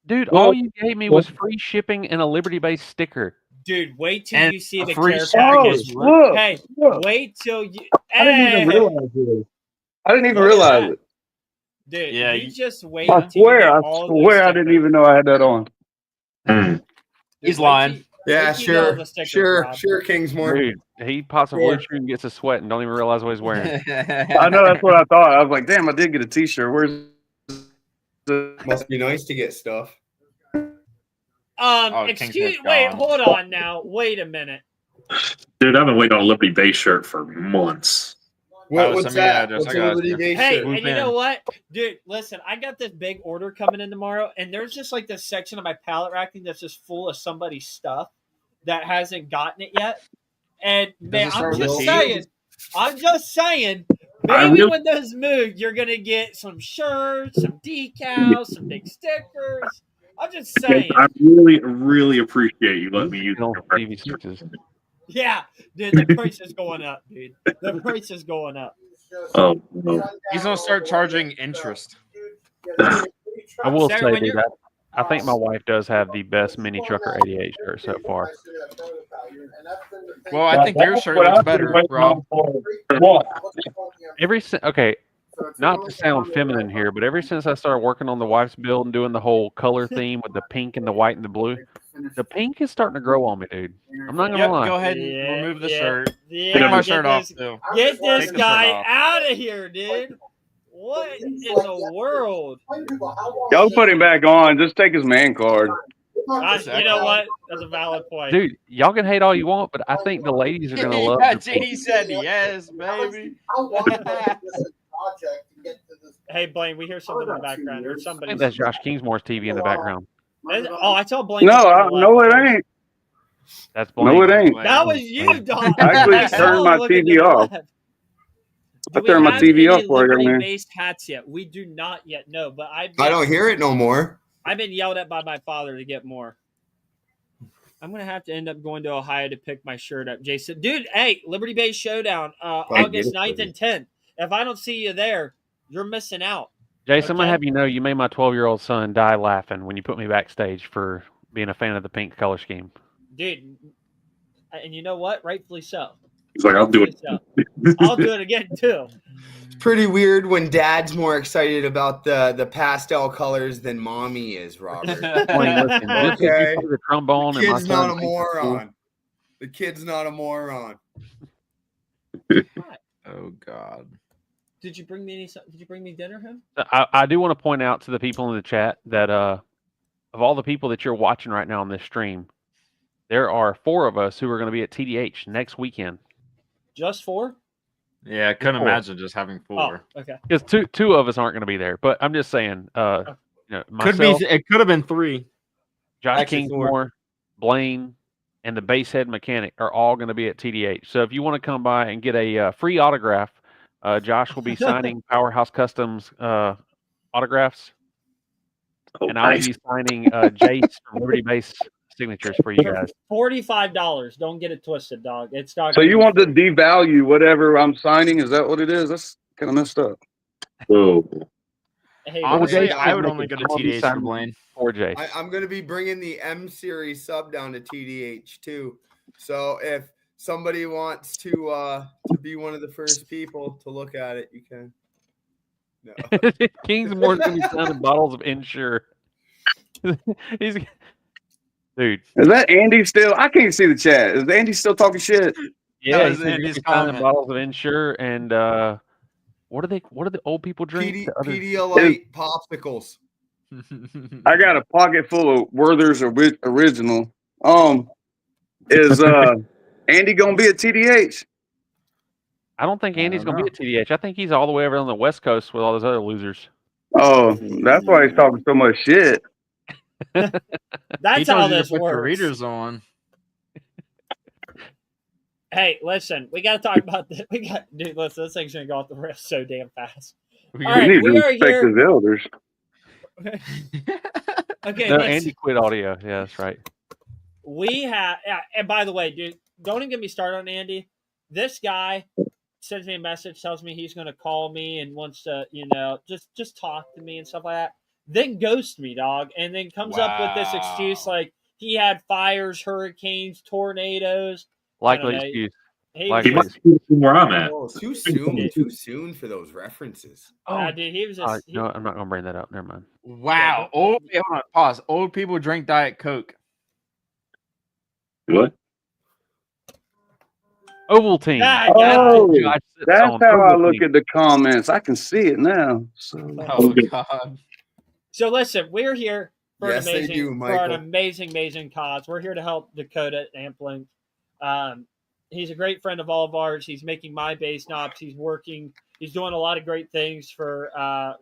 Dude, Well- all you gave me was free shipping and a Liberty-based sticker. Dude, wait till And you see a the free care shipping package. is Look, Hey, look. wait till you. I didn't even Hey! realize it. I didn't even Look at realize that. it. Dude, Yeah, you just wait. I till you swear, get I all those swear, I didn't stickers. even know I had that on. Mm. Dude, He's wait lying. till- Yeah, wait till you get all sure, the stickers, sure, Rob. sure, Kingsmore. Dude, he pops a Sure. blue shirt and gets a sweat and don't even realize what he's wearing. I know that's what I thought. I was like, damn, I did get a T-shirt. Where's the? Must be nice to get stuff. Excuse. Kingsman's Wait, gone. hold on now. Wait a minute. Dude, I've been waiting on a Liberty Base shirt for months. What's send me the that? address. What's I got it, Liberty yeah. Base Hey, shirt? and you in. know what, dude? Listen, I got this big order coming in tomorrow, and there's just like this section of my pallet racking that's just full of somebody's stuff that hasn't gotten it yet. And man, it start I'm with a just T? saying, I maybe really- when those move, you're gonna get some shirts, some decals, some big stickers. I'm just saying, I really, really appreciate you letting me use Don't it. TV switches. yeah, dude, the price is going up, dude. The price is going up. Oh, no. He's gonna start charging interest. I will Sarah, say, when dude, you're- I think my wife does have the best Mini Trucker 88 shirt so far. Well, I think your shirt looks better, Rob. What? Okay, not to sound feminine here, but ever since I started working on the wife's build and doing the whole color theme with the pink and the white and the blue, the pink is starting to grow on me, dude. I'm not gonna Yep, lie. go ahead and remove the shirt. Yeah, Take my get shirt off this, too. get this Take the shirt guy off. out of here, dude. What in the world? Y'all put him back on. Just take his man card. You know what? That's a valid point. Dude, y'all can hate all you want, but I think the ladies are gonna love Yeah, the pink. He said yes, baby. Hey, Blaine, we hear something in the background. Or I somebody. think that's Josh Kingsmore's TV in the background. Oh, I saw Blaine. No, it ain't. That's Blaine. No, it ain't. That was you, dog. I actually I saw turned him my looking to TV the off. left. I Do we turned my have TV any off for you, man. Liberty-based hats yet? We do not yet know, but I don't hear it no more. I've been yelled at by my father to get more. I'm gonna have to end up going to Ohio to pick my shirt up, Jason. Dude, hey, Liberty Bay Showdown, August 9th and 10th. If I don't see you there, you're missing out. Jason, I'm gonna Okay. have you know you made my 12-year-old son die laughing when you put me backstage for being a fan of the pink color scheme. Dude, and you know what? Rightfully so. He's like, I'll do it. I'll do it again too. It's pretty weird when dad's more excited about the pastel colors than mommy is, Robert. Blaine, listen, just 'cause you Okay. play the trombone The and my kid's not a son thinks it's cool, moron. The kid's not a moron. Oh God. Did you bring me dinner, him? I do want to point out to the people in the chat that of all the people that you're watching right now on this stream, there are 4 of us who are going to be at TDH next weekend. Just 4? Yeah, I couldn't 4. imagine just having 4. Oh, okay. Because two of us aren't going to be there. But I'm just saying, Could myself, be. It could have been 3. Josh actually 4. Kingsmore, Blaine, and the basehead mechanic are all going to be at TDH. So if you want to come by and get a free autograph, Josh will be signing Powerhouse Customs autographs, and I'll be signing Jace from Liberty Base signatures for you guys. $45. Don't get it twisted, dog. It's not. So you want to devalue whatever I'm signing? Is that what it is? That's kind of messed up. Oh, Hey, Honestly, Jace I can would make only it. go to I'll be TDH for signing Blaine. for Jace. I'm going to be bringing the M Series sub down to TDH too. So if somebody wants to be one of the first people to look at it, you can. No. Kingsmore's going to be signing bottles of Ensure. He's, dude. Is that Andy still? I can't see the chat. Is Andy still talking shit? Yeah, That he's was going to Andy's be signing comment. bottles of Ensure and what do the old people drink? The other- Pedialyte popsicles. I got a pocket full of Werther's original. Is Andy gonna be at TDH? I don't think Andy's going to be at TDH. I think he's all the way over on the West Coast with all those other losers. Oh, that's why he's talking so much shit. That's He how told you to this put the works. readers on. Hey, listen, we got to talk about this. Dude, listen, this thing's gonna go off the rails so damn fast. We All right, You need we to are respect here. his elders. Okay, No, listen. Andy quit audio. Yeah, that's right. We have, and by the way, dude, don't even get me started on Andy. This guy sends me a message, tells me he's going to call me and wants to, just talk to me and stuff like that. Then ghosts me, dog, and then comes up with this excuse Wow. like he had fires, hurricanes, tornadoes. Likely I don't know. excuse. He Like was he just, must be where I'm at. Oh, too soon for those references. dude, he was just. No, I'm not going to bring that up. Never mind. Wow. Hold on. Pause. Old people drink Diet Coke. What? Ovaltine. God, Oh, Josh sits that's on how I look Ovaltine. at the comments. I can see it now. So Oh God. So listen, we're here for Yes, an they amazing, do, for Michael. an amazing cause. We're here to help Dakota at Amplink. He's a great friend of all of ours. He's making my base knobs. He's working. He's doing a lot of great things for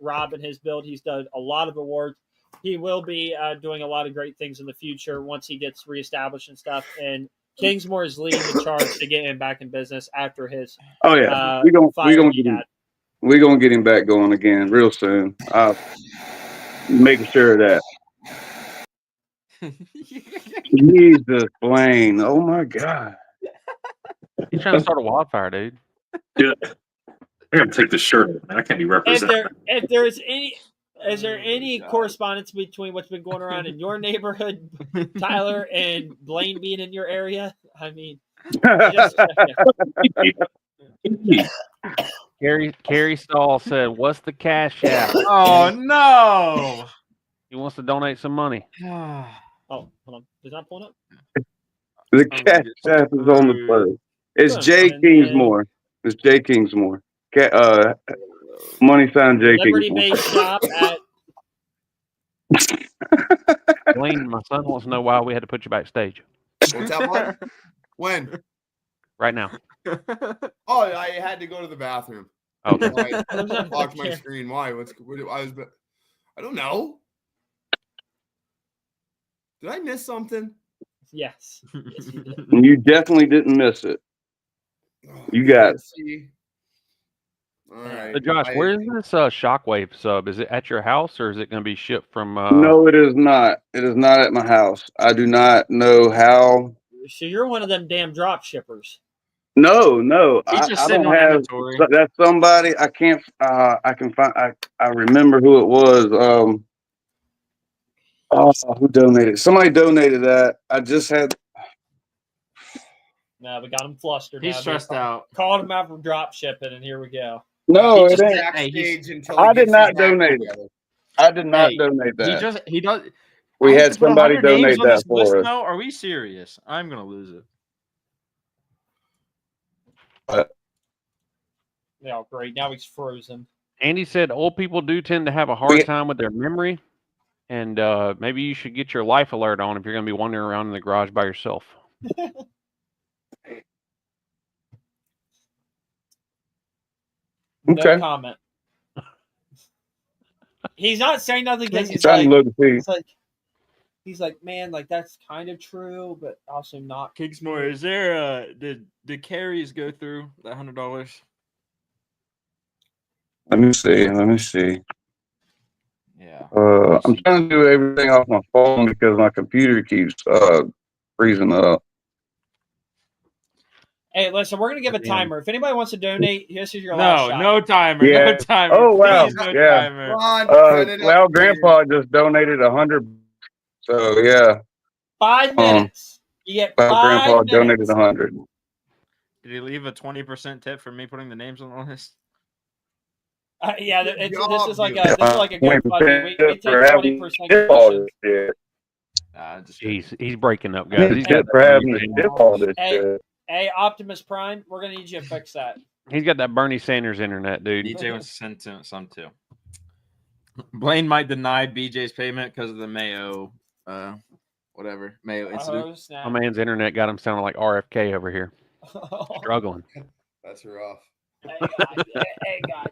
Rob and his build. He's done a lot of awards. He will be doing a lot of great things in the future once he gets reestablished and stuff. And Kingsmore is leading the charge to get him back in business after his oh yeah, fire gonna he get him. had. We're gonna get him back going again real soon. I'll making sure of that. Jesus, Blaine. Oh my God. He's trying to start a wildfire, dude. Yeah. I gotta take this shirt off, man. I can't be represented. If there is there any correspondence between what's been going around in your neighborhood, Tyler, and Blaine being in your area? I mean, just Carrie Stahl said, "What's the cash app?" Oh no! He wants to donate some money. Oh, hold on. Is that pulling up? The I'm cat just app is on the play. It's Jay Kingsmore. It's Jay Kingsmore. Money sign Jay Liberty Kingsmore. Base shop at. Blaine, my son wants to know why we had to put you backstage What's that one? When? right now. Oh, I had to go to the bathroom. Okay. Why? Locked my screen. Why? I don't know. Did I miss something? Yes. Yes, you did. You definitely didn't miss it. Oh, You got it. see. All right. So Josh, where is this Shockwave sub? Is it at your house or is it going to be shipped from? No, it is not. It is not at my house. I do not know how. So you're one of them damn drop shippers. No, He's I just sitting don't on have. inventory. That's somebody I can't. I can find. I remember who it was. Who donated? Somebody donated that. I just had. No, we got him flustered. He's now. stressed out. Called him out for drop shipping, and here we go. No, He's it just ain't. backstage until I he did gets not his act donate it. together. I did not Hey, donate that. He does. We I have had to put somebody 100 names donate on that this for list us. now? Are we serious? I'm gonna lose it. Oh, great. Now he's frozen. Andy said old people do tend to have a hard time with their memory, and maybe you should get your life alert on if you're going to be wandering around in the garage by yourself. No Okay. comment. He's not saying nothing because he's Trying like, to look to see. he's like, man, like that's kind of true, but also not. Kingsmore, is there did carries go through that $100? Let me see. Yeah. I'm trying to do everything off my phone because my computer keeps freezing up. Hey, listen, we're gonna give a timer. If anybody wants to donate, this is your No, last shot. no timer. Yeah. No timer. Oh, wow. Please, no Yeah. timer. Come on, cut it Well, up, Grandpa just donated $100. So yeah, 5 minutes. You get well, 5 Grandpa minutes. donated $100. Did he leave a 20% tip for me putting the names on the list? Yeah, Good this job, is like dude. a good funding. We take 20% commission. He's breaking up, guys. He's got for having to ship all this Hey, shit. hey, Optimus Prime, we're gonna need you to fix that. He's got that Bernie Sanders internet, dude. BJ wants to send some too. Blaine might deny BJ's payment because of the Mayo, Mayo incident. Oh, snap. My man's internet got him sounding like RFK over here, struggling. That's rough. Hey guys,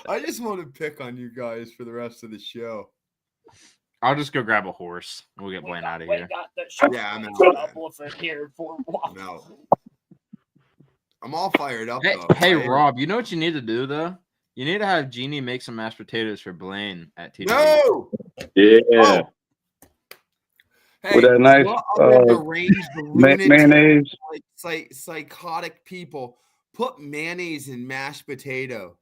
I just want to pick on you guys for the rest of the show. I'll just go grab a horse. We'll get Blaine out of here. Yeah, I'm here for out. I'm all fired up. Hey, though. hey, Rob, you know what you need to do though? You need to have Jeannie make some mashed potatoes for Blaine at TW. No. Yeah. Oh. Hey, With that nice mayonnaise. Like psychotic people put mayonnaise in mashed potatoes.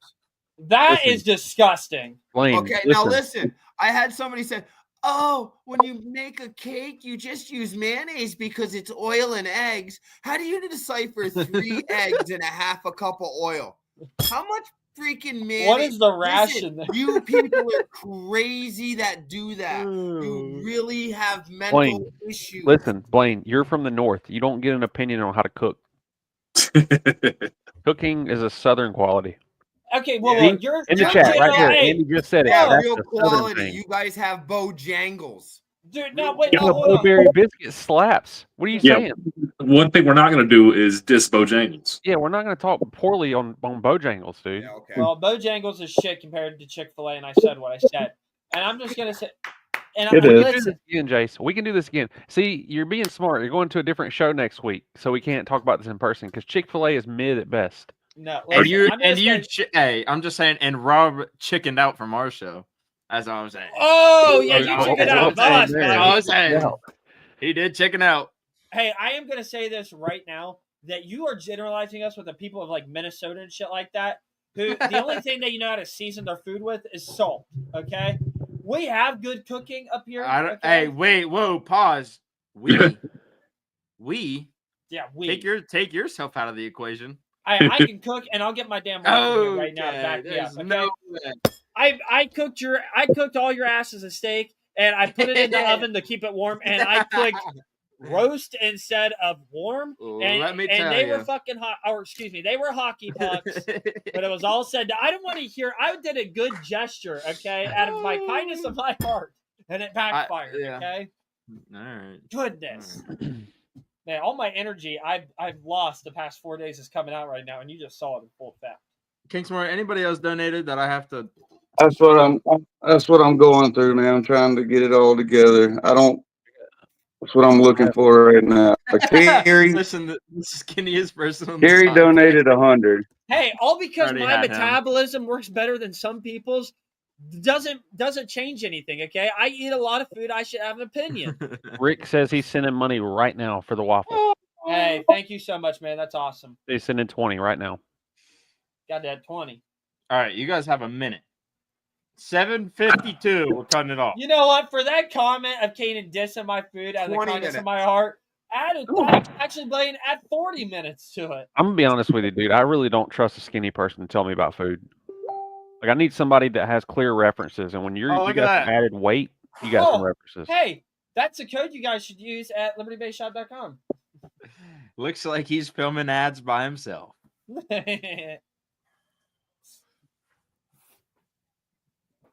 That is disgusting. Blaine, Okay, now listen. I had somebody say, "Oh, when you make a cake, you just use mayonnaise because it's oil and eggs." How do you decipher 3 eggs and a half a cup of oil? How much freaking mayonnaise? What is the ration? Listen, you people are crazy that do that. You really have mental Blaine, issues. listen, Blaine, you're from the north. You don't get an opinion on how to cook. Cooking is a southern quality. Okay, well, Yeah. look, you're In the you're chat right here. hey, Andy just said it. Yeah, That's real a southern quality. thing. You guys have Bojangles. dude. No, wait, Yeah, no, but hold on. blueberry biscuit slaps. What are you Yeah. saying? One thing we're not going to do is diss Bojangles. Yeah, we're not going to talk poorly on Bojangles, dude. Yeah, okay. Well, Bojangles is shit compared to Chick-fil-A, and I said what I said. And I'm just gonna say, and It I, is. We can do listen, this again, Jace. We can do this again. See, you're being smart. You're going to a different show next week, so we can't talk about this in person because Chick-fil-A is mid at best. no, And listen, hey, I'm just saying, and Rob chickened out from our show. That's all I'm saying. Oh yeah, you That's took all it out of I'm us, saying. buddy. That's all I'm saying. He did chicken out. Hey, I am gonna say this right now that you are generalizing us with the people of like Minnesota and shit like that. Who the only thing that you know how to season their food with is salt. Okay, we have good cooking up here. I don't, okay? Hey, wait, whoa, pause. We Yeah, we. Take yourself out of the equation. I can cook, and I'll get my damn wife in here right now to back me up. There's Okay. no way. I cooked all your ass as a steak, and I put it in the oven to keep it warm, and I clicked roast instead of warm. And Let me and tell they were you. fucking hot, or excuse me, they were hockey pucks. But it was all said. I don't want to hear. I did a good gesture, okay, out of my kindness of my heart, and it backfired. yeah. Okay. All right. Goodness. Man, all my energy I've lost the past 4 days is coming out right now, and you just saw it in full effect. Kingsmore, anybody else donated that I have to? That's what I'm going through, man. I'm trying to get it all together. That's what I'm looking for right now. Gary Listen, the skinniest person on Gary the podcast. donated 100. Hey, all because Already my had him. metabolism works better than some people's doesn't change anything, okay? I eat a lot of food, I should have an opinion. Rick says he's sending money right now for the waffle. Hey, thank you so much, man. That's awesome. He's sending 20 right now. Got that 20. All right, you guys have a minute. 7:52. We're cutting it off. You know what? For that comment of Kanan dissing my food out of the 20 kindness of minutes. my heart, actually, Blaine, add 40 minutes to it. I'm gonna be honest with you, dude. I really don't trust a skinny person to tell me about food. Like I need somebody that has clear references, and when you look got at some that. added weight, you got some Oh, references. Hey, that's a code you guys should use at libertybayshop.com. Looks like he's filming ads by himself.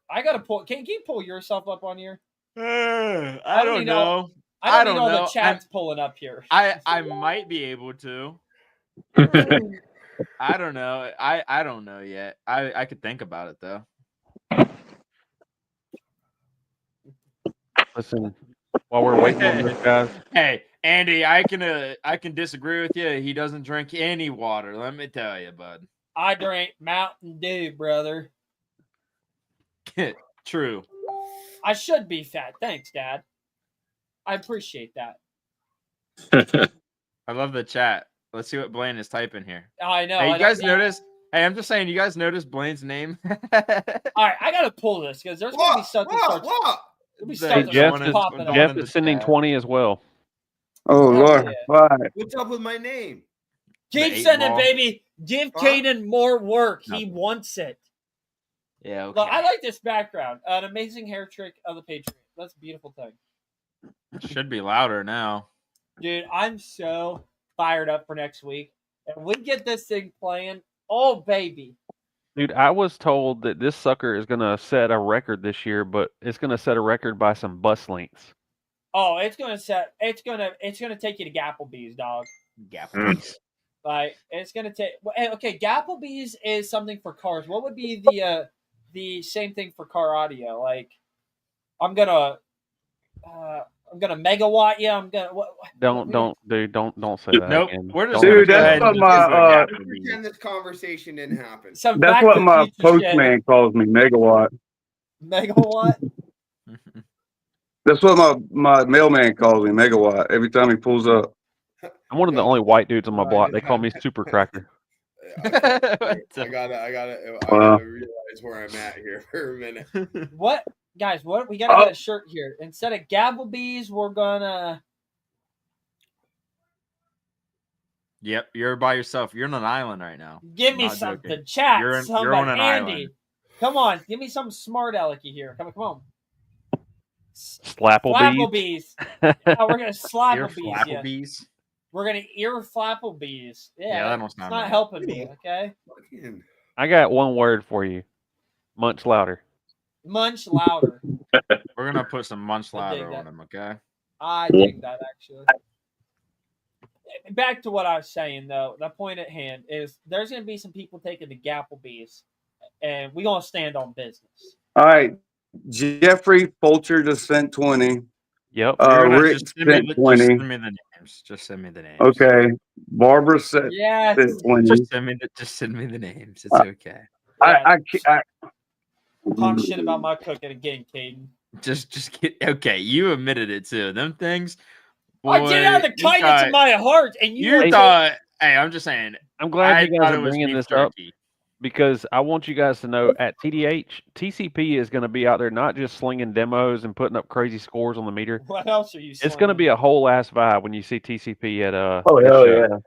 I gotta pull. Can you pull yourself up on here? I don't know. I I don't don't need all know. the chats pulling up here. I might be able to. I don't know. I don't know yet. I could think about it though. Listen, while we're waiting on this, guys, Hey, Andy, I can disagree with you. He doesn't drink any water. Let me tell you, bud. I drink Mountain Dew, brother. True. I should be fat. Thanks, Dad. I appreciate that. I love the chat. Let's see what Blaine is typing here. I know. Hey, I you guys don't- notice? Hey, I'm just saying, you guys notice Blaine's name? All right, I gotta pull this because there's gonna be something starts. There'll be The- something the Jeff starts one in- popping the up. Jeff in is the sending chat. 20 as well. Oh, Hell Lord. yeah. Why? What's up with my name? Keep eight sending, ball. baby. Give Huh? Kanan more work. He No. wants it. Yeah, okay. Look, I like this background. An amazing hair trick of the Patriot. That's a beautiful thing. Should be louder now. Dude, I'm so fired up for next week. And we get this thing playing. Oh, baby. Dude, I was told that this sucker is gonna set a record this year, but it's gonna set a record by some bus lengths. Oh, it's gonna take you to Gapplebee's, dog. Gapplebees. Like it's gonna take. Okay, Gapplebee's is something for cars. What would be the same thing for car audio? Like, I'm gonna megawatt you. I'm gonna what? Don't say that Nope. again. We're just Don't gonna Dude, go that's ahead what and my, just go uh, Gapplebees. Pretend this conversation didn't happen. Some That's Back what to the my Future postman calls me, megawatt. shit. Megawatt. That's what my mailman calls me, megawatt, every time he pulls up. I'm one of the only white dudes on my block. They call me Super Cracker. I gotta Wow. realize where I'm at here for a minute. What guys? What we gotta get a shirt here. Instead of Gapplebee's, we're gonna. Yep, you're by yourself. You're on an island right now. Give me Not something. joking. Chat. You're Somebody. on an Andy. island. Come on. Give me some smart alecky here. Come on. Slapplebees. Flapplebees. Oh, we're gonna You're Slapplebees. Yeah. Flapplebees. We're gonna ear Flapplebees. Yeah, that don't it's sound not right. helping me. Okay. Fucking- I got one word for you. Munch louder. Munch louder. We're gonna put some munch I dig louder that. on them, okay? I dig that actually. Back to what I was saying though. The point at hand is there's gonna be some people taking the Gapplebees, and we're gonna stand on business. All right. Jeffrey Fulcher just sent 20. Yep. You're gonna Rick just send me sent the 20. names. Just send me the names. Okay. Barbara sent Yes. 20. Just send me the names. It's okay. I Talk shit about my cooking again, Caden. Just get okay. You admitted it too. Them things. I did it out of the you kindness thought- of my heart, and You you thought. Hey, I'm just saying. I'm glad I you guys thought are it was bringing beef this up jerky. because I want you guys to know at TDH, TCP is going to be out there not just slinging demos and putting up crazy scores on the meter. What else are you? It's going to slinging? be a whole ass vibe when you see TCP at Oh this hell show. yeah!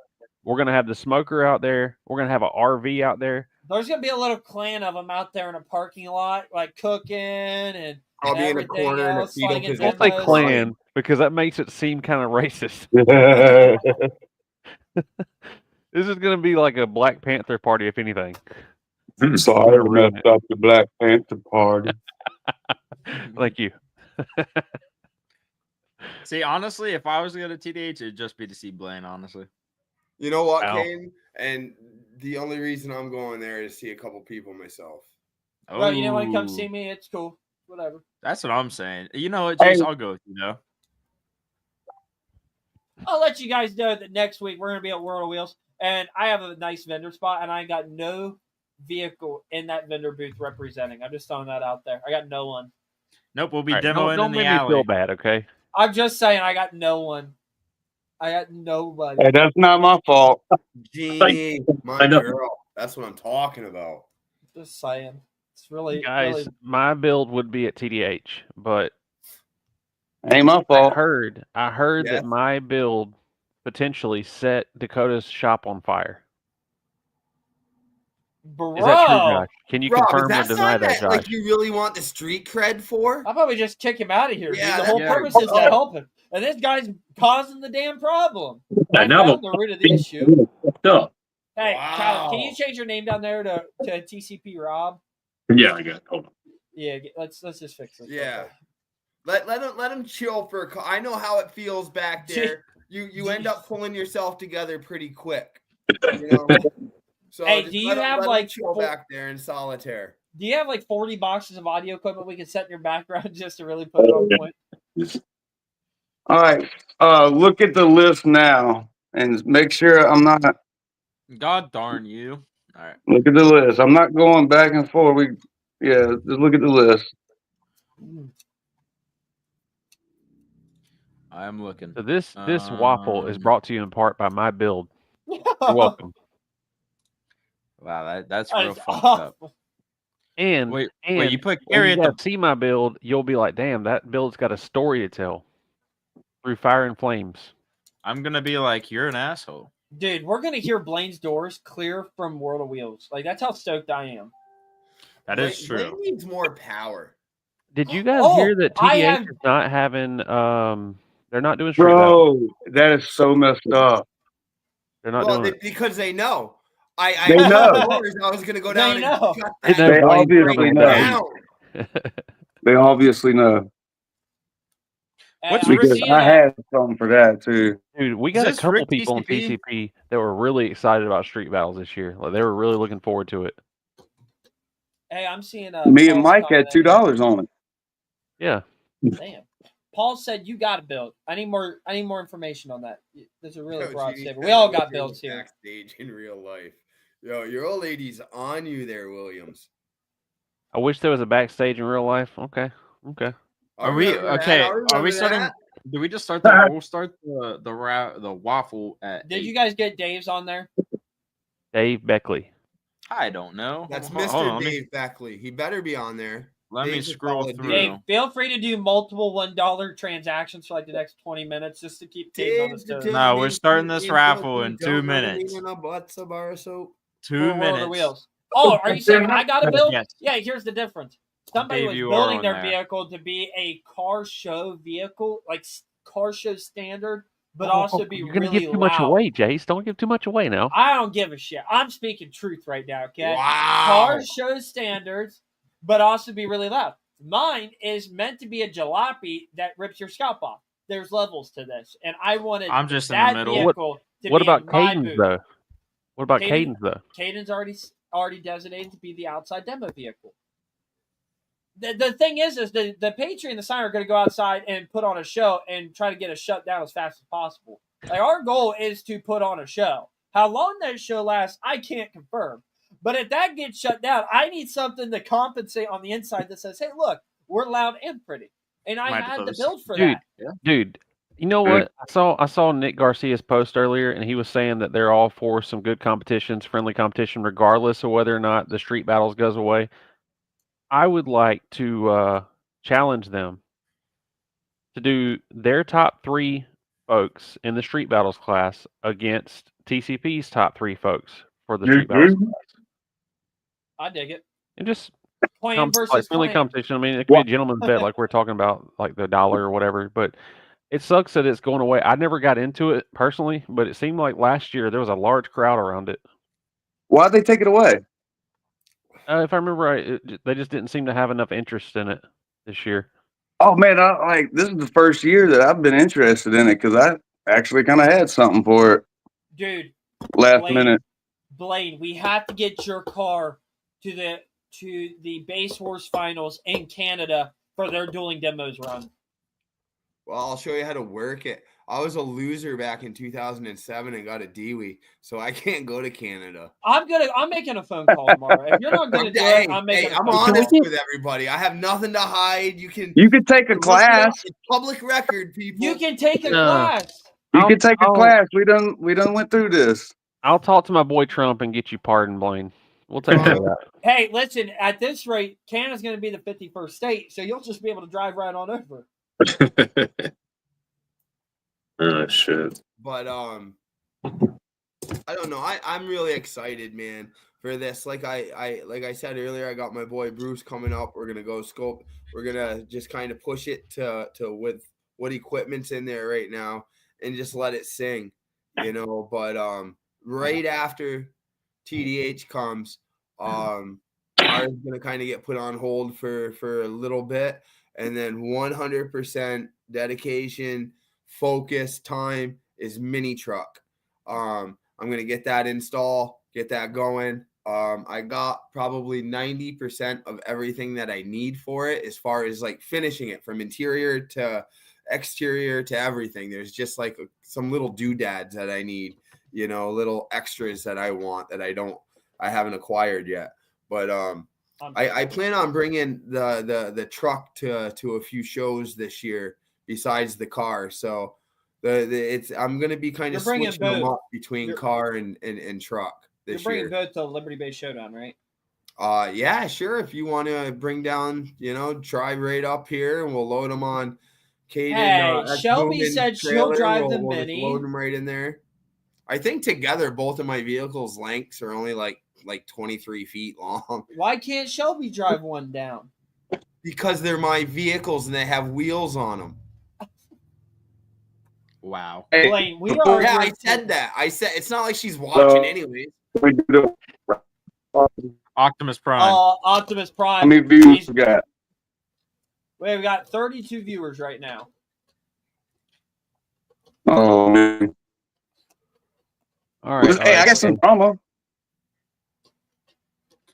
We're going to have the smoker out there. We're going to have an RV out there. There's gonna be a little clan of them out there in a parking lot, like cooking and I'll be in a everything corner in a else, fetal slinging position. Don't say demos. clan because that makes it seem kind of racist. This is going to be like a Black Panther party, if anything. Sorry, Gonna I ruin messed up the Black Panther party. Thank you. See, honestly, if I was to go to TDH, it'd just be to see Blaine. Honestly, You know what, Wow. Kane? And the only reason I'm going there is to see a couple people myself. Bro, you didn't want to come Ooh, see me? It's cool. Whatever. That's what I'm saying. You know what, Jace? I'll go with you. Though. I'll let you guys know that next week we're gonna be at World of Wheels, and I have a nice vendor spot, and I got no vehicle in that vendor booth representing. I'm just throwing that out there. I got no one. Nope, we'll be All right, demoing don't in the make me alley. feel bad, okay? I'm just saying I got no one. I got nobody. Hey, that's not my fault. Jeannie, my I know. girl. That's what I'm talking about. Just saying. It's really, Guys, really. my build would be at TDH, but Ain't my I fault. heard Yes. that my build potentially set Dakota's shop on fire. Bro, Is that true, Josh? Can you Rob, is confirm or that deny something that, that like Josh? you really want the street cred for? I'll probably just kick him out of here. Yeah, dude. The whole that's purpose pretty is to cool. help him, and this guy's causing the damn problem. Yeah, I now found the root of the issue. fucked up. Hey, Wow. Kyle, can you change your name down there to TCP Rob? Yeah, I got it. Hold on. Yeah, let's just fix this. real Yeah. quick. Let him chill for a I know how it feels back there. You end up pulling yourself together pretty quick. You know? So Hey, just do you let him- have, let him like, chill full- back there in solitaire? Do you have like 40 boxes of audio equipment we can set in your background just to really put it on point? All right. Look at the list now and make sure I'm not. God darn you! All right, Look at the list. I'm not going back and forth. Just look at the list. I'm looking. So this waffle is brought to you in part by my build. You're welcome. Wow, that's That real is fucked up. awful. And Wait, and you put when Gary you at the. guys see my build, you'll be like, "Damn, that build's got a story to tell." Through fire and flames. I'm gonna be like, you're an asshole. Dude, we're gonna hear Blaine's doors clear from World of Wheels. Like that's how stoked I am. That is true. Blake needs more power. Did you guys Oh, hear that I TDH have- is not having they're not doing street battles. Bro, that is so messed up. They're not Well, doing it. because they know. They I know. orders, I was gonna go They down know. and cut They that know They Blaine's obviously coming know. down. They obviously know. What's I'm Because seeing I a- had something for that too. Dude, we Is got a this couple Rick people on TCP? TCP that were really excited about street battles this year. Like they were really looking forward to it. Hey, I'm seeing Me and Paul's Mike had comment. $2 on it. Yeah. Damn. Paul said you got a build. I need more information on that. That's a really Yo, broad Genie, statement. We all got you're builds here. Backstage in real life. Yo, your old lady's on you there, Williams. I wish there was a backstage in real life. Okay. Okay. I Are we remember that. okay? I Are remember we starting? that. Do we just start the? We'll start the waffle at. Did 8. you guys get Dave's on there? Dave Beckley. I don't know. That's Hold Mr. on, let me- Dave Beckley. He better be on there. Let me Dave's a scroll solid through. Dave, feel free to do multiple $1 transactions for like the next 20 minutes just to keep Dave on his toes. No, we're starting this raffle in 2 minutes. 2 2 For World of minutes. Wheels. Oh, are you saying I got a build? Yes. Yeah, here's the difference. Somebody Dave, was you are building on their there. vehicle to be a car show vehicle, like car show standard, but also be You're gonna really give too much loud. away, Jace. Don't give too much away now. I don't give a shit. I'm speaking truth right now, okay? Wow. Car show standards, but also be really loud. Mine is meant to be a jalopy that rips your scalp off. There's levels to this, and I wanted I'm just in that the middle. vehicle to What be about in my Cadence booth. though? What about Caden- Cadence though? Caden's already designated to be the outside demo vehicle. The thing is the Patriot and the Sign are going to go outside and put on a show and try to get us shut down as fast as possible. Like our goal is to put on a show. How long that show lasts, I can't confirm. But if that gets shut down, I need something to compensate on the inside that says, "Hey, look, we're loud and pretty." And I Might had the post. build for Dude, that. Dude, You know what? I saw Nick Garcia's post earlier, and he was saying that they're all for some good competitions, friendly competition, regardless of whether or not the street battles goes away. I would like to challenge them to do their top 3 folks in the street battles class against TCP's top 3 folks for the street battles class, I dig it. and just Clan versus like friendly clan. competition. I mean, it could be a gentleman's bet, like we're talking about, like the dollar or whatever. But it sucks that it's going away. I never got into it personally, but it seemed like last year there was a large crowd around it. Why'd they take it away? If I remember right, they just didn't seem to have enough interest in it this year. Oh man, this is the first year that I've been interested in it because I actually kind of had something for it Dude, last Blaine, minute. Blaine, we have to get your car to the Base Horse Finals in Canada for their dueling demos run. Well, I'll show you how to work it. I was a loser back in 2007 and got a DWI, so I can't go to Canada. I'm making a phone call tomorrow. If you're not gonna do it, I'm making. I'm honest with everybody. I have nothing to hide. You could take a class. It's public record, people. You can take a class. You can take a class. We done went through this. I'll talk to my boy Trump and get you pardoned, Blaine. We'll take care of that. Hey, listen. At this rate, Canada's going to be the 51st state, so you'll just be able to drive right on over. Oh shit. But I don't know. I'm really excited, man, for this. Like I said earlier, I got my boy Bruce coming up. We're gonna go scope. We're gonna just kind of push it to with what equipment's in there right now and just let it sing, you know. But right after TDH comes, ours is gonna kind of get put on hold for a little bit, and then 100% dedication, focus, time is mini truck. I'm gonna get that installed, get that going. I got probably 90% of everything that I need for it as far as like finishing it from interior to exterior to everything. There's just like some little doodads that I need, you know, little extras that I want that I haven't acquired yet. But I plan on bringing the truck to a few shows this year besides the car. So I'm going to be kind of switching them up between car and truck this year. You're bringing both to Liberty Bay Showdown, right? Yeah, sure. If you want to bring down, you know, drive right up here and we'll load them on Caden. Hey, Shelby said she'll drive the Mini. We'll load them right in there. I think together both of my vehicles' lengths are only like 23 feet long. Why can't Shelby drive one down? Because they're my vehicles and they have wheels on them. Wow. Hey, Blaine, we are. Yeah, I said that. I said it's not like she's watching anyways. Optimus Prime. Optimus Prime. How many views we got? We got 32 viewers right now. Oh man. All right. Hey, I got some promo.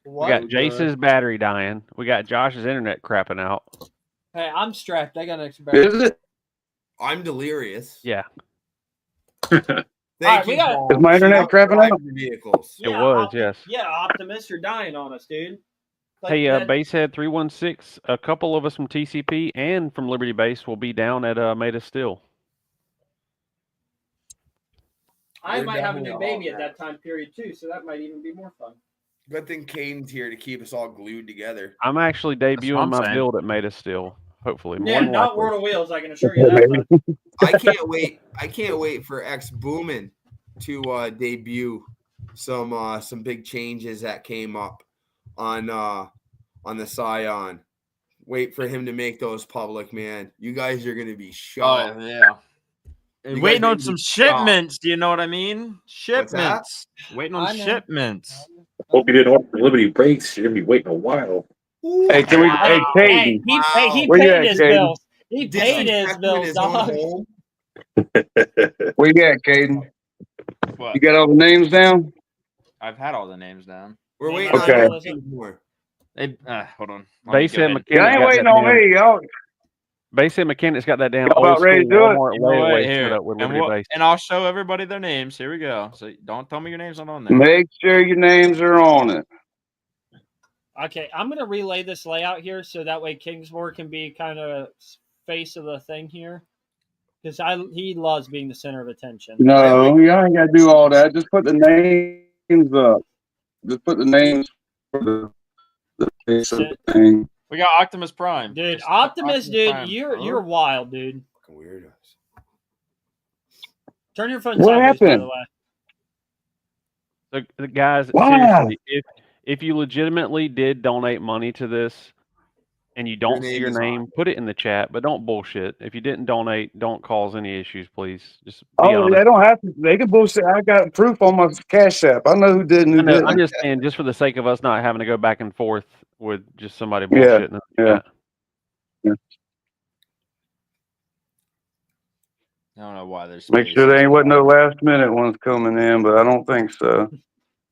We got Jace's battery dying. We got Josh's internet crapping out. Hey, I'm strapped. I got an extra battery. Is it? I'm delirious. Yeah. Thank right, you. Is my internet crapping out? Vehicles. It was, yes. Yeah, Optimus, you're dying on us, dude. Hey, Basehead 316, a couple of us from TCP and from Liberty Base will be down at Made of Steel. I might have a new baby at that time period too, so that might even be more fun. Good thing Caden's here to keep us all glued together. I'm actually debuting my build at Made of Steel. Hopefully, yeah, not World of Wheels. I can assure you that. I can't wait. I can't wait for X Boomin to debut some big changes that came up on the Scion. Wait for him to make those public, man. You guys are gonna be shocked. Oh yeah. And waiting on some shipments. Do you know what I mean? Shipments. Waiting on shipments. Hope you didn't order Liberty Brakes. You're gonna be waiting a while. Hey, can we? Hey, Caden. He Where you paid at, his Caden? bills. He paid his bills, dog. Where you at, Caden? What? You got all the names down? I've had all the names down. We're waiting Okay. on more. They, hold on. Basehead Mechanic. I ain't waiting on me, y'all. Basehead Mechanic's got that damn Y'all about old ready to school do it? Walmart You know what? layaway Here. set up with And, Liberty Base. and I'll show everybody their names. Here we go. So don't tell me your name's not on there. Make sure your names are on it. Okay, I'm going to relay this layout here so that way Kingsmore can be kind of face of the thing here. because he loves being the center of attention. No, y'all ain't got to do all that. Just put the names up. Just put the names for the face of the thing. We got Optimus Prime. Dude, Just Optimus, dude, Prime. you're wild, dude. Fucking weirdos. Turn your phone What sideways, by the happened? way. So, guys, Why? seriously, if you legitimately did donate money to this and you don't see name your is on name, put it in the chat, but don't bullshit. If you didn't donate, don't cause any issues, please. Just be Oh, honest. they don't have to. They can bullshit. I got proof on my Cash App. I know who did and who I know, didn't. I'm just saying, just for the sake of us not having to go back and forth with just somebody Yeah, bullshitting. in the yeah. chat. I don't know why there's. Make sure there ain't wasn't no last minute ones coming in, but I don't think so.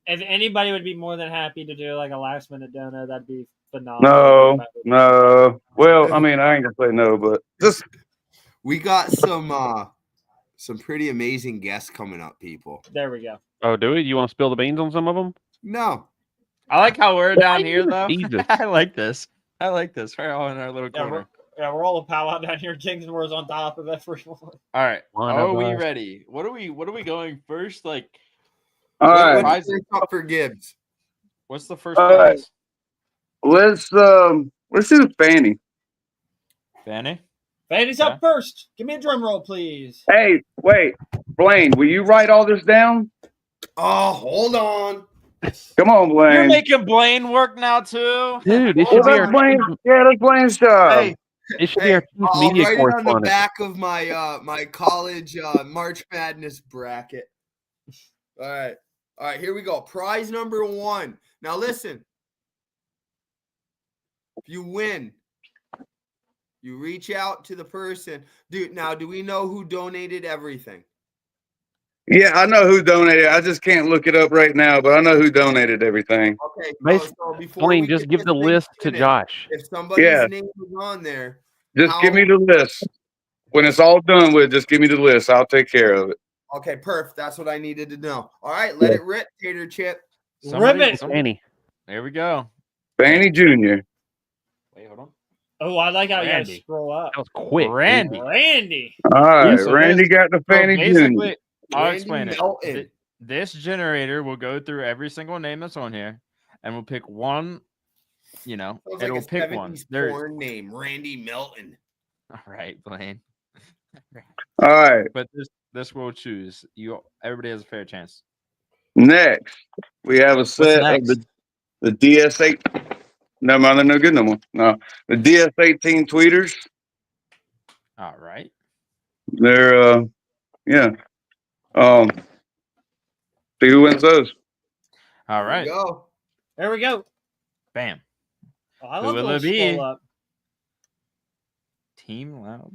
If anybody would be more than happy to do like a last minute donor, that'd be phenomenal. No. Well, I mean, I ain't gonna say no, but just We got some pretty amazing guests coming up, people. There we go. Oh, do we? You want to spill the beans on some of them? No. I like how we're down here though. Jesus. I like this. We're all in our little Yeah, corner. we're all a powwow down here. King's Wars on top of everyone. All right. One Are of we us. ready? What are we going first? Like, all right. What's up for Gibbs? what's the first All right. prize? Let's do Fanny. Fanny? Fanny's Yeah. up first. Give me a drum roll, please. Hey, wait, Blaine, will you write all this down? Oh, hold on. Come on, You're Blaine. making Blaine work now too? Dude, it Well, should be that's our Blaine. Yeah, that's Blaine's job. Hey, it should be our chief I'll media write it on the correspondent. back of my my college March Madness bracket. All right, here we go. Prize number 1. Now listen. If you win, you reach out to the person. Dude, now do we know who donated everything? Yeah, I know who donated. I just can't look it up right now, but I know who donated everything. Okay, Basically, before Blaine, we just get give this the thing list to finished, Josh. if somebody's Yeah. name is on there, Just give me the list. When it's all done with, just give me the list. I'll take care of it. okay, perfect. That's what I needed to know. All right, let Yeah. it rip, Tater Chip. Ribbit. Fanny. There we go. Fanny Jr. Wait, hold on. Oh, I like how you guys Randy. scroll up. That was quick. dude. Randy. Randy. All right, so Randy got the Fanny Jr. basically, I'll Randy explain it. Melton. This generator will go through every single name that's on here, and we'll pick one. You know, Sounds it'll like a pick one. 70s There. porn name, Randy Melton. All right, Blaine. All right, But this will choose. Everybody has a fair chance. next we have a set next? of the DS8. No, man, they're no good no more. No, the DS18 tweeters. All right. They're yeah. See who wins those. All Here we right. go. There we go. Bam. Oh, I Who love the will little it be? scroll up. Team Loud.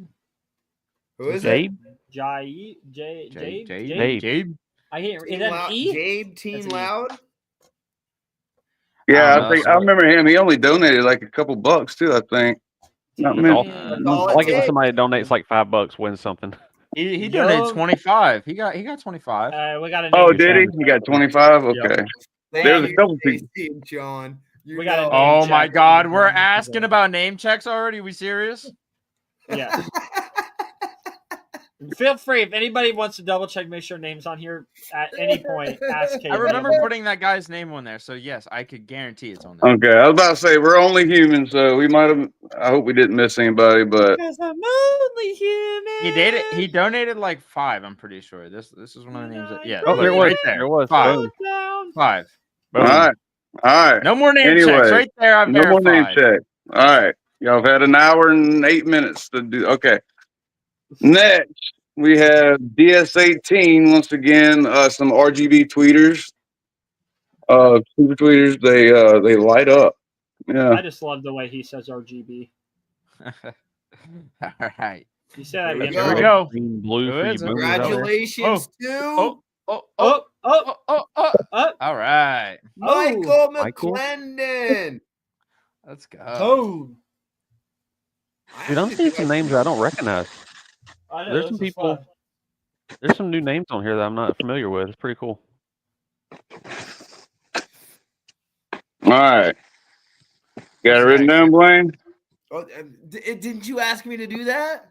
Who is Jabe? Jabe. I hear it? is that an E? Jabe Team That's an E. Loud. Yeah, don't I know, think so- I remember him. He only donated like a couple bucks too. I think. Not Damn. many. That's all I it like it when takes. somebody donates like $5, wins something. He donated Yo. 25. He got 25. We got a name. Oh, You're did he? saying- He got 25. Yep. Okay. Thank There's a you, couple people. Stacy and John. You We got a know- name Oh my check. God, we're asking about name checks already. We serious? Yeah. Feel free if anybody wants to double check, make sure name's on here at any point. Ask I KV. remember putting that guy's name on there, so yes, I could guarantee it's on there. Okay, I was about to say we're only human, so we might have. I hope we didn't miss anybody, but Because I'm only human. He donated like 5. I'm pretty sure. This is one of the names that. Yeah. Oh, there look, was. right there. There was. 5. Boom. Down. 5. all right, all right. No more name Anyway, checks. Right there, I've No more name verified. check. All right, y'all have had an hour and 8 minutes to do. Okay, next we have DS18 once again. Some RGB tweeters. Super tweeters. They light up. Yeah. I just love the way he says RGB. All right. You said that Here we again. go. Here we go. Green, blue Who for you is it? boomers out there. Congratulations to Oh. Oh, oh, oh. All right. Michael Michael. McClendon. Let's go. Oh. Dude, I'm seeing some names I don't recognize. I know, There's this some is people- fun. There's some new names on here that I'm not familiar with. It's pretty cool. All right. Got it What's written next? down, Blaine? Oh, didn't you ask me to do that?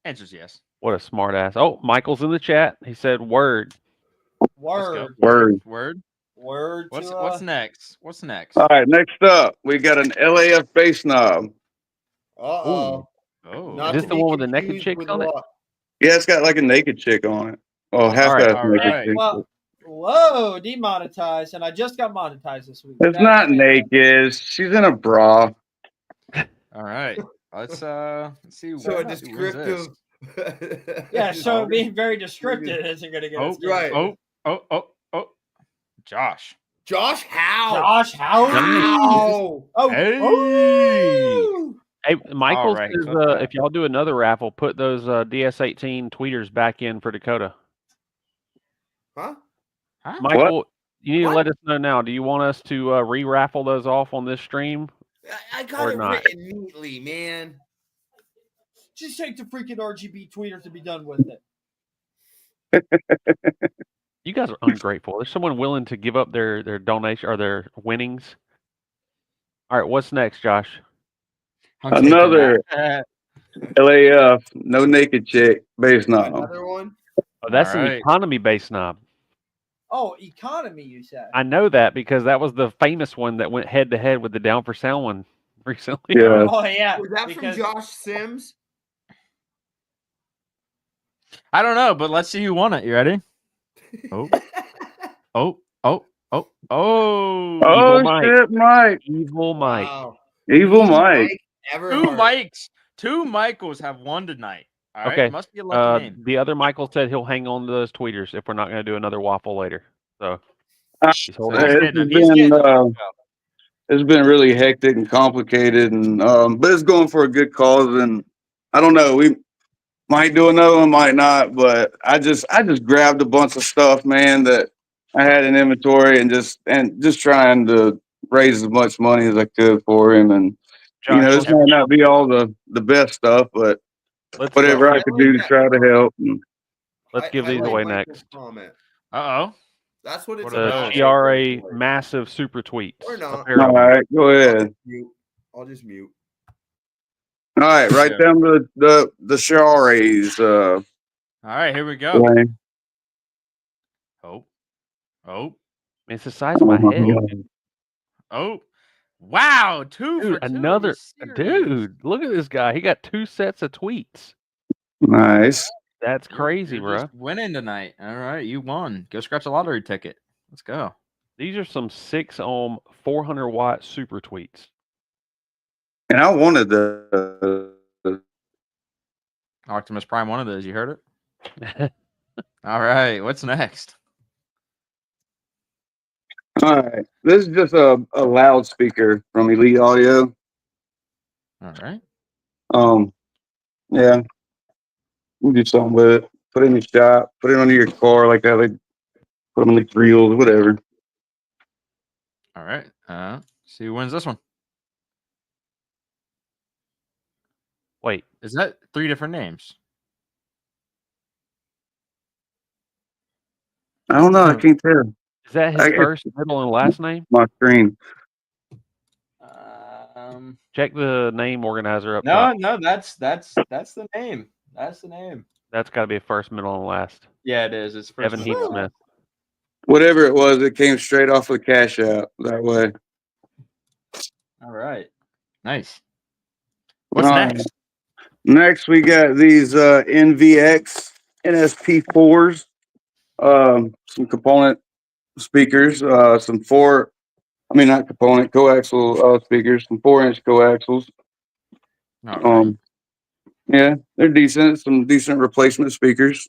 Answer's yes. What a smart ass. Oh, Michael's in the chat. He said word. Let's go. Word. Word. Word What's to what's next? What's next? All right, next up, we got an LAF base knob. Uh-oh. Oh, Not Is this to the be one with the naked confused chicks with on it? what? Yeah, it's got like a naked chick on it. Well, All half-ass all naked right. chick. Well, whoa, demonetized, and I just got monetized this week. It's That's not fantastic. naked. She's in a bra. All right. Let's see. So a let's see, when's this? descriptive. Yeah, so being very descriptive isn't going to get us. Oh, Right. oh. Josh. Josh, how? Josh, how? Oh, Hey. oh. Hey, Michael right, says clip that. if y'all do another raffle, put those DS18 tweeters back in for Dakota. Huh? Huh? Michael, you need to What? let us know now. Do you want us to re-raffle those off on this stream? I got Or it not. written neatly, man. Just take the freaking RGB tweeter to be done with it. You guys are ungrateful. There's someone willing to give up their donation or their winnings. All right, what's next, Josh? I'm taking Another that. LAF, no naked chick, base knob. Another one? Oh, that's All an right. economy base knob. Oh, economy, you said. I know that because that was the famous one that went head to head with the Down for Sound one recently. Yeah. Oh, yeah. Was that because- from Josh Sims? I don't know, but let's see who won it. You ready? Oh. Oh. Oh, Evil Mike. shit, Mike. Evil Mike. Wow. Evil Me, Mike. Two Everhart. Mikes. Two Michaels have won tonight. All right. Okay. Must be a lucky name. The other Michael said he'll hang on to those tweeters if we're not going to do another waffle later. So he's So holding he's on. getting them. He's getting them. It's been really hectic and complicated, and but it's going for a good cause. And I don't know, we might do another one, might not. But I just grabbed a bunch of stuff, man, that I had in inventory, and just trying to raise as much money as I could for him. And you know, Josh, this might not be all the best stuff, but let's whatever I could do to try to help. And let's give these like away Michael's next. comment. Uh-oh. That's what it's What are about. The TRA massive super tweets. Or not. A pair all of them. right, go ahead. I'll just mute. All right, write down the Shares. All right, here we go. Blaine. Oh. It's the size of my head. Oh. Wow. Two Dude, for two. another Are you serious? dude. Look at this guy. He got 2 sets of tweets. Nice. That's crazy, You're bro. just winning tonight. All right, you won. Go scratch a lottery ticket. Let's go. These are some 6 ohm 400-watt super tweets. And I wanted the Optimus Prime, one of those. You heard it? All right, what's next? all right. This is just a loudspeaker from Elite Audio. All right. Yeah. We'll do something with it. Put it in the shop, put it under your car like that, like put them in the grills, whatever. All right. See who wins this one. Wait, Is that 3 different names? I don't know, I can't tell. is that his first, middle, and last name? My screen. Check the name organizer up top. No, that's the name. That's the name. That's got to be a first, middle, and last. Yeah, it is. It's first Evan and Heath last. Smith. Whatever it was, it came straight off of the cash app that way. All right. Nice. What's All next? right. Next, we got these NVX NSP4s, some component speakers, some not component, coaxial speakers, some 4-inch coaxials. All right. Yeah, they're decent. Some decent replacement speakers,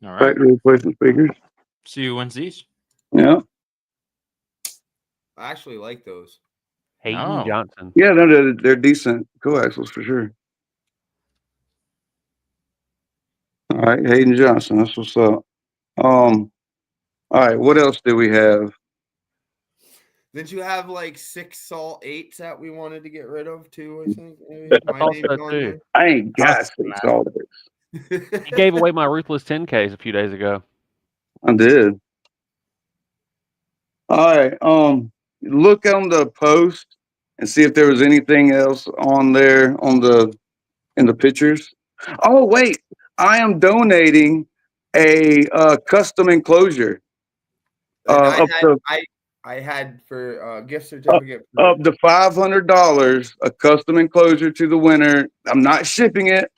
All right. factory replacement speakers. See who wins these. Yeah, I actually like those. Hayden Oh. Johnson. yeah, they're decent coaxials for sure. All right, Hayden Johnson, that's what's up. All right, what else do we have? Didn't you have like 6 Salt 8s that we wanted to get rid of too? I think. I thought so too. I ain't got 6 all this. He gave away my Ruthless 10Ks a few days ago. I did. All right. Look on the post and see if there was anything else on there in the pictures. Oh wait, I am donating a custom enclosure. And Up to I had for gift certificate for up to $500, a custom enclosure to the winner. I'm not shipping it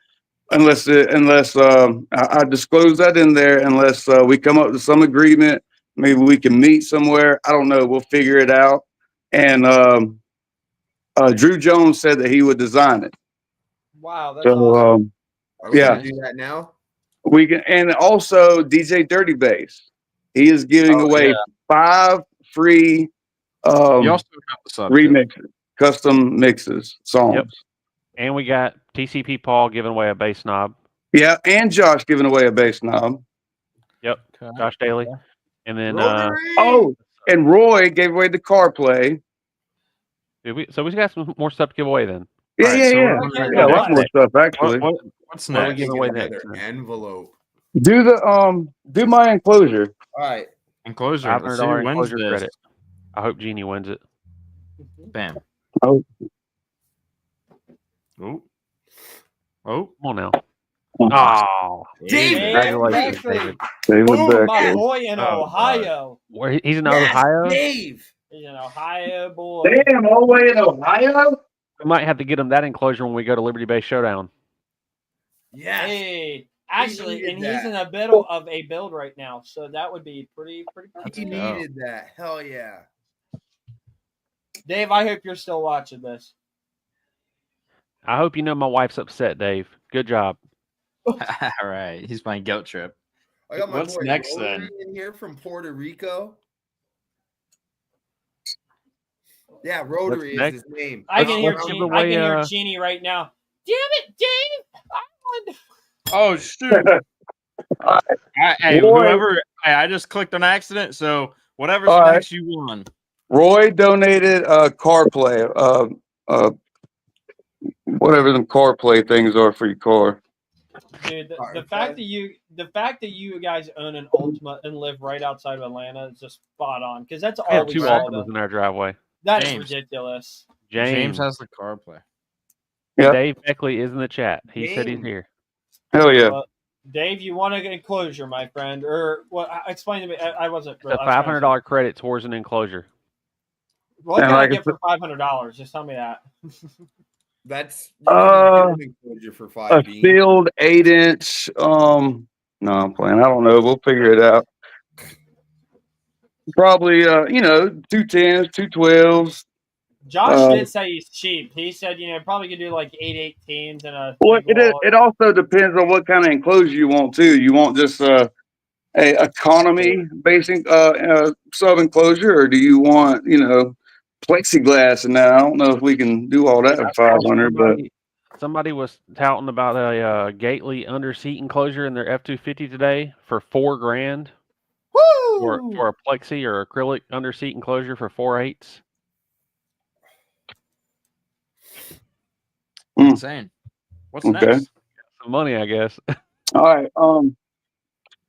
unless I disclose that in there. Unless we come up to some agreement, maybe we can meet somewhere. I don't know. We'll figure it out. And Drew Jones said that he would design it. Wow, that's So awesome. Are we yeah. gonna do that now? We can, and also DJ Dirty Bass. He is giving away 5 free You also have the sub too. remixes, custom mixes, songs. Yep. And we got TCP Paul giving away a bass knob. Yeah, and Josh giving away a bass knob. Yep. Okay. Josh Daly. And then Rotary! Oh, and Roy gave away the car play. so we got some more stuff to give away then. Yeah, Alright, yeah, so yeah. we're Yeah, a lot what? more stuff actually. What's What are we next? giving Taking away another next, man? envelope. Do the do my enclosure. All right. Enclosure. Let's see who $500 wins enclosure this. credit. I hope Jeannie wins it. Bam. Oh. Oh. Oh. Come on now. Oh. Oh, David! congratulations, Beckley. David. David Boom, my Becker. boy in Oh, Ohio. Where he's in Yes, Ohio. Dave. He's an Ohio boy. Damn, all the way in Ohio? We might have to get him that enclosure when we go to Liberty Bay Showdown. Yes. Hey, actually, needed and he's that. in the middle of a build right now, so that would be pretty. He needed that. Hell yeah. Dave, I hope you're still watching this. I hope you know my wife's upset, Dave. Good job. All right. He's playing guilt trip. I got my What's boy next, Rotary then? in here from Puerto Rico. Yeah, Rotary is next? his name. I can hear let's give Jeannie. I can away, hear Jeannie right now. Damn it, Dave! I won. Oh shoot. Hey, Roy. whoever I just clicked on accident, so whatever's All right. next you won. Roy donated car play. Whatever them car play things are for your car. Dude, the Alright, fact that you guys own an Ultima and live right outside of Atlanta is just spot on because that's We all have we 2 saw. Ultimas in our driveway. That is James. ridiculous. James has the car play. Yeah. Dave Beckley is in the chat. He said he's James. here. Hell yeah. Dave, you want an enclosure, my friend, or what? Explain to me. I wasn't. It's a $500 credit towards an enclosure. What And can I like get for $500? Just tell me that. That's enclosure for A 5 beans. sealed 8-inch. No, I'm playing. I don't know. We'll figure it out. Probably 210s, 212s. Josh did say he's cheap. He said, probably could do like 818s and a. Well, big wall. it also depends on what kind of enclosure you want too. You want just a economy basic sub enclosure, or do you want plexiglass? And now I don't know if we can do all that at 500, but Somebody was touting about a Gately under seat enclosure in their F-250 today for $4,000. Woo! For a plexi or acrylic under seat enclosure for 4/8. Insane. What's Okay. next? Some money, I guess. all right.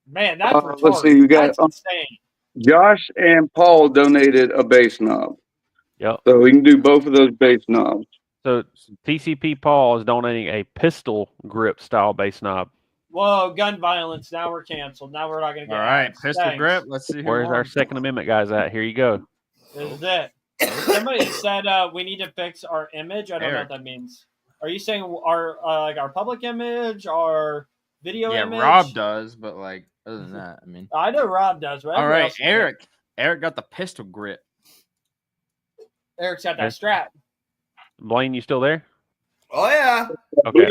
Man, that's retarded. Let's see. We got That's insane. Josh and Paul donated a bass knob, Yep. so we can do both of those bass knobs. So TCP Paul is donating a pistol grip style bass knob. Whoa, gun violence. Now we're canceled. Now we're not going to get All right, ads. pistol Thanks. grip. Let's see who Where's our won. Second Amendment guys at? Here you go. This is it. Somebody said we need to fix our image. I don't know what that means. Are you saying our public image, our video Yeah, image? Rob does, but other than that, I mean. I know Rob does, right? All right, Eric. Eric got the pistol grip. Eric's got that strap. Blaine, you still there? Oh yeah. Okay.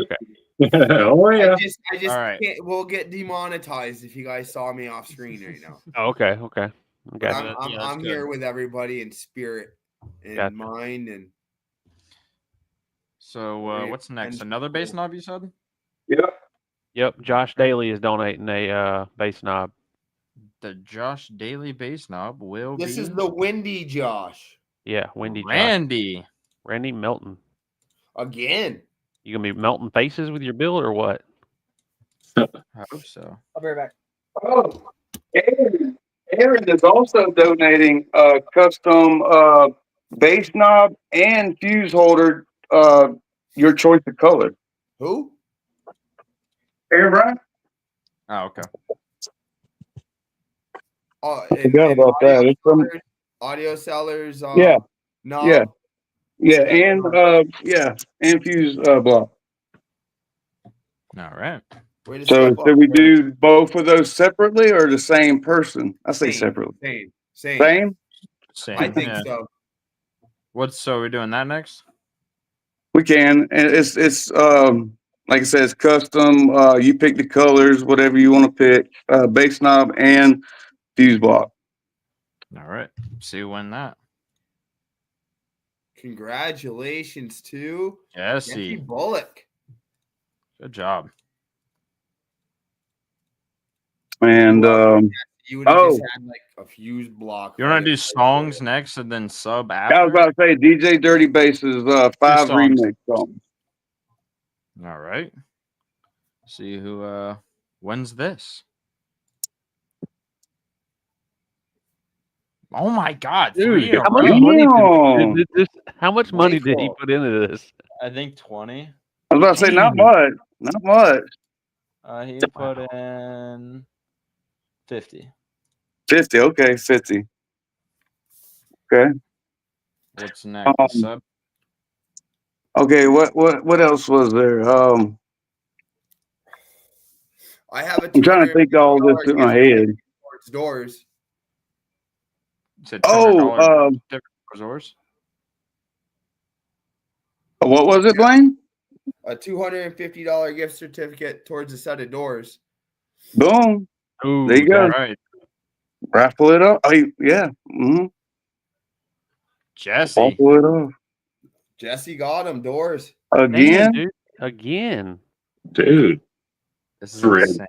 Oh yeah. I just All right. can't. We'll get demonetized if you guys saw me off screen right now. Oh, okay. But Gotcha. I'm here with everybody in spirit and Gotcha. mind and. So what's next? Another bass knob you said? Yep. Josh Daly is donating a bass knob. The Josh Daly bass knob will This be is the windy Josh Yeah, Wendy. Randy. Randy Melton. again. You gonna be melting faces with your build or what? I hope so. I'll be right back. Oh, Aaron is also donating a custom bass knob and fuse holder. Your choice of color. Who? Aaron Bryan? Oh, okay. Forgot about that. It's some, audio sellers. Yeah. Knob. yeah, and Fuse block. All right. Way to So step up, should we Terry. do both of those separately or the same person? I say Same, separately. Same. Same? Same. I think yeah. so. So we're doing that next? We can. And it's like I said, it's custom. You pick the colors, whatever you want to pick. Bass knob and fuse block. All right. See who win that. Congratulations to Jesse. Jesse Bullock. Good job. And You would have Oh. just had like a fuse block. You want right to do there. songs next and then sub I was after? about to say DJ Dirty Bass's 5 songs. remix songs. All right. See who wins this. Oh my God! Dude, 3 in a how much row. money how much money did he 24. put into this? I think 20. I was about to say not Damn. much. Not much. He put in 50. 50, okay, 50. Okay. What's next? Sub? Okay, what else was there? I have a I'm trying to think of all this in my head. towards doors. You said Oh, $200 doors. what was it, Blaine? A $250 gift certificate towards a set of doors. Boom. Ooh, There you go. All right, Raffle it up. Oh, yeah. Mm-hmm. Jesse. Raffle it up. Jesse got him doors. man, Again? dude. Again. Dude. This is Red. insane.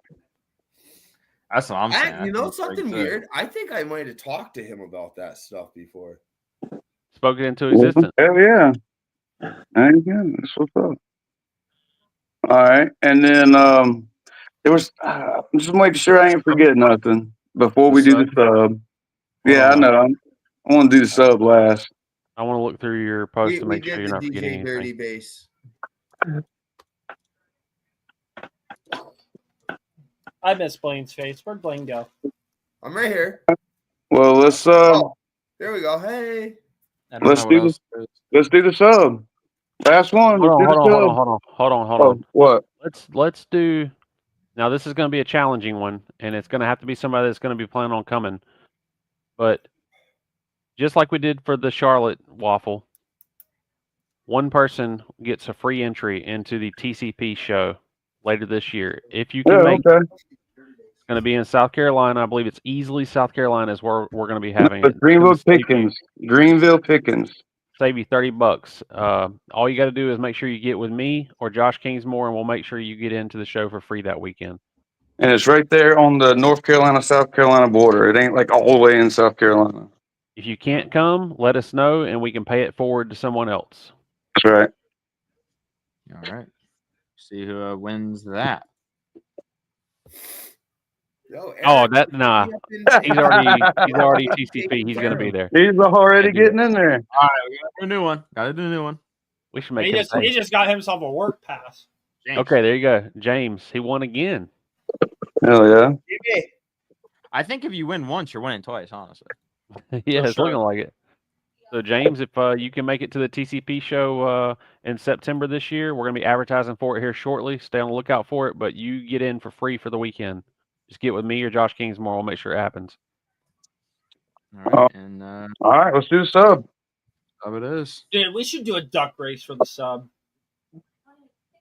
That's what I'm saying. I You think know it's something pretty good. weird? I think I might have talked to him about that stuff before. Spoke it into existence. Hell yeah. There you go. That's what's up. All right. And then there was I'm just making sure I ain't forget nothing before The we do the sub? sub. Yeah, I on. know. I want to do the sub last. I want to look through your post We, to we make sure did you're the not forgetting DJ Dirty anything. Bass. I miss Blaine's face. Where'd Blaine go? I'm right here. Well, let's There we go. Hey. I don't Let's know what do else there is. let's do the sub. Last one. Hold Let's do the sub. on. Oh, what? Let's do. Now this is going to be a challenging one, and it's going to have to be somebody that's going to be planning on coming. But just like we did for the Charlotte Waffle, one person gets a free entry into the TCP show later this year. If you can Yeah, make okay. it's going to be in South Carolina. I believe it's easily South Carolina is where we're going to be having The it. It's gonna Greenville save you- Pickens. Greenville Pickens. Save you $30. All you got to do is make sure you get with me or Josh Kingsmore, and we'll make sure you get into the show for free that weekend. And it's right there on the North Carolina, South Carolina border. It ain't like all the way in South Carolina. If you can't come, let us know, and we can pay it forward to someone else. That's right. All right. See who wins that. Yo, Oh, Eric, that nah. He's already TCP. He's going to be there. He's already Can't do getting in there. All right, we got to do a new one. Got to do a new one. We should make He him just, pay. he just got himself a work pass. James. Okay, there you go. James, he won again. Hell yeah. I think if you win once, you're winning twice, honestly. Yeah, For it's looking sure. like it. So, James, if you can make it to the TCP show in September this year, we're going to be advertising for it here shortly. Stay on the lookout for it, but you get in for free for the weekend. Just get with me or Josh Kingsmore. We'll make sure it happens. All right, and All right, let's do the sub. so it is. Dude, we should do a duck race for the sub.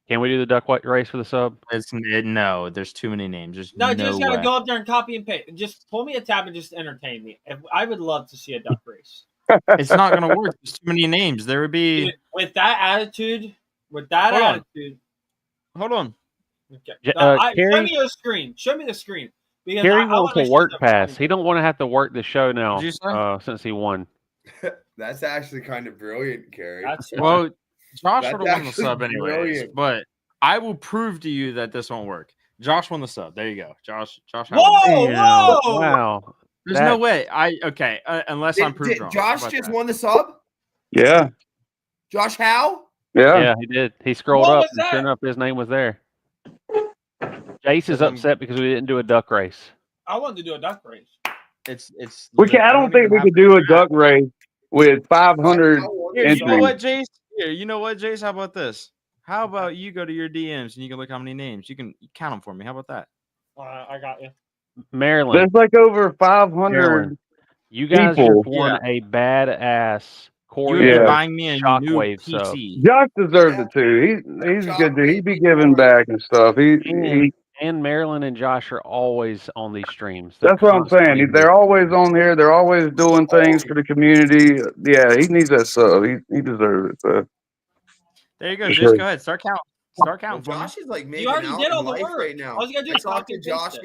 Can we do the duck white race for the sub? No, there's too many names. There's No, no you just gotta way. go up there and copy and paste. Just pull me a tab and just entertain me. I would love to see a duck race. It's not gonna work. There's too many names. There would be. Dude, with that attitude, Hold on. Hold on. Okay. Show Kerry- me the screen. Show me the screen. Because Kerry I wants wanna a see work some pass. fun. He don't want to have to work the show now What'd you say? since he won. That's actually kind of brilliant, Carrie. That's Well, Josh That's would have won the actually sub anyways, brilliant. but I will prove to you that this won't work. Josh won the sub. There you go. Josh. Whoa! Damn, Whoa! wow. There's no way. Unless I'm proved wrong. How Josh about just that? won the sub? Yeah. Josh Howe? Yeah. Yeah, he did. He scrolled What up, was and sure that? enough, his name was there. Jace is upset because we didn't do a duck race. I wanted to do a duck race. It's We can. I don't think we could do a duck race with 500 Here, you know entries. what, Jace? Here, you know what, Jace? How about this? How about you go to your DMs and you can look how many names you can count them for me? How about that? I got you. Maryland, There's like over 500 Maryland, you guys people. just won a badass You would choreo be Yeah. buying me a new shockwave sub. PC. Josh deserved it too. He's good dude. He be giving back and stuff. And Maryland and Josh are always on these streams. They're That's what I'm constantly saying. They're always on here. They're always doing things for the community. Yeah, he needs that sub. He deserves it. So. There you go, For Jace. sure. Go ahead. Start counting. Start Well, counting for me. Josh is like making already out did all in the life work. right now. All you gotta do I is talked copy to and Josh paste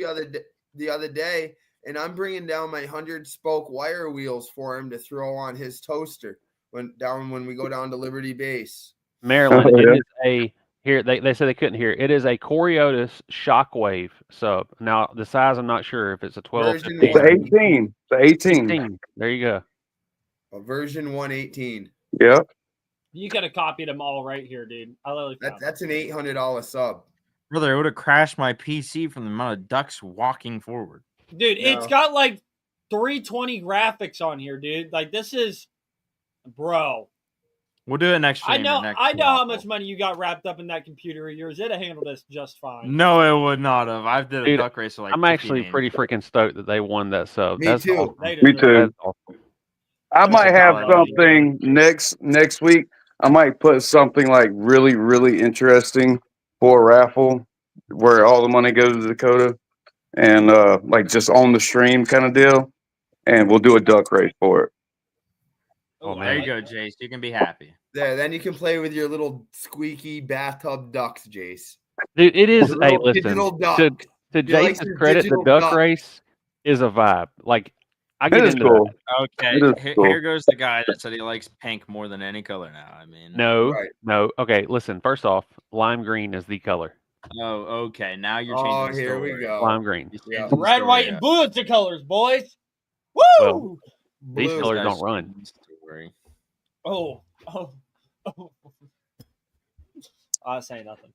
the other day, and I'm bringing down my 100-spoke wire wheels for him to throw on his toaster when we go down to Liberty Base. Maryland, Oh, it yeah. is a here. They said they couldn't hear. It is a Coriolis Shockwave sub. Now the size, I'm not sure if it's a 12, Version 15, It's an 18. It's an 18. 16. There you go. Version 118. Yep. You could have copied them all right here, dude. I literally found them. That's an $800 sub. Brother, it would have crashed my PC from the amount of ducks walking forward. Dude, it's No. got like 320 graphics on here, dude. Like this is, bro. We'll do it next I stream. know, or next I know how Waffle. much money you got wrapped up in that computer of yours. It'd have handled this just fine. No, it would not have. I did a Dude, duck race for like I'm 50 actually names. pretty freaking stoked that they won that sub. Me That's too. awesome. They Me deserve too. it. That's awesome. I might have $1 something next week. I might put something like really, really interesting for a raffle where all the money goes to Dakota and like just on the stream kind of deal. And we'll do a duck race for it. Oh, Ooh, man. There you I go, Jace. You can be happy. There, then you can play with your little squeaky bathtub ducks, Jace. Dude, it is. Your Hey, little listen. digital duck. To He likes Jace's his credit, the digital duck duck. race is a vibe. Like I It get is into cool. that. Okay, It is cool. here goes the guy that said he likes pink more than any color now. I mean, No, Right. no. Okay, listen. First off, lime green is the color. Oh, okay. Now you're Oh, changing the here story. we go. Lime green. You're Yeah. changing the Red, story white, and up. blue is the colors, boys. Woo! Well, these Blue. colors Guys don't run. changing the story. Oh. I'll say nothing.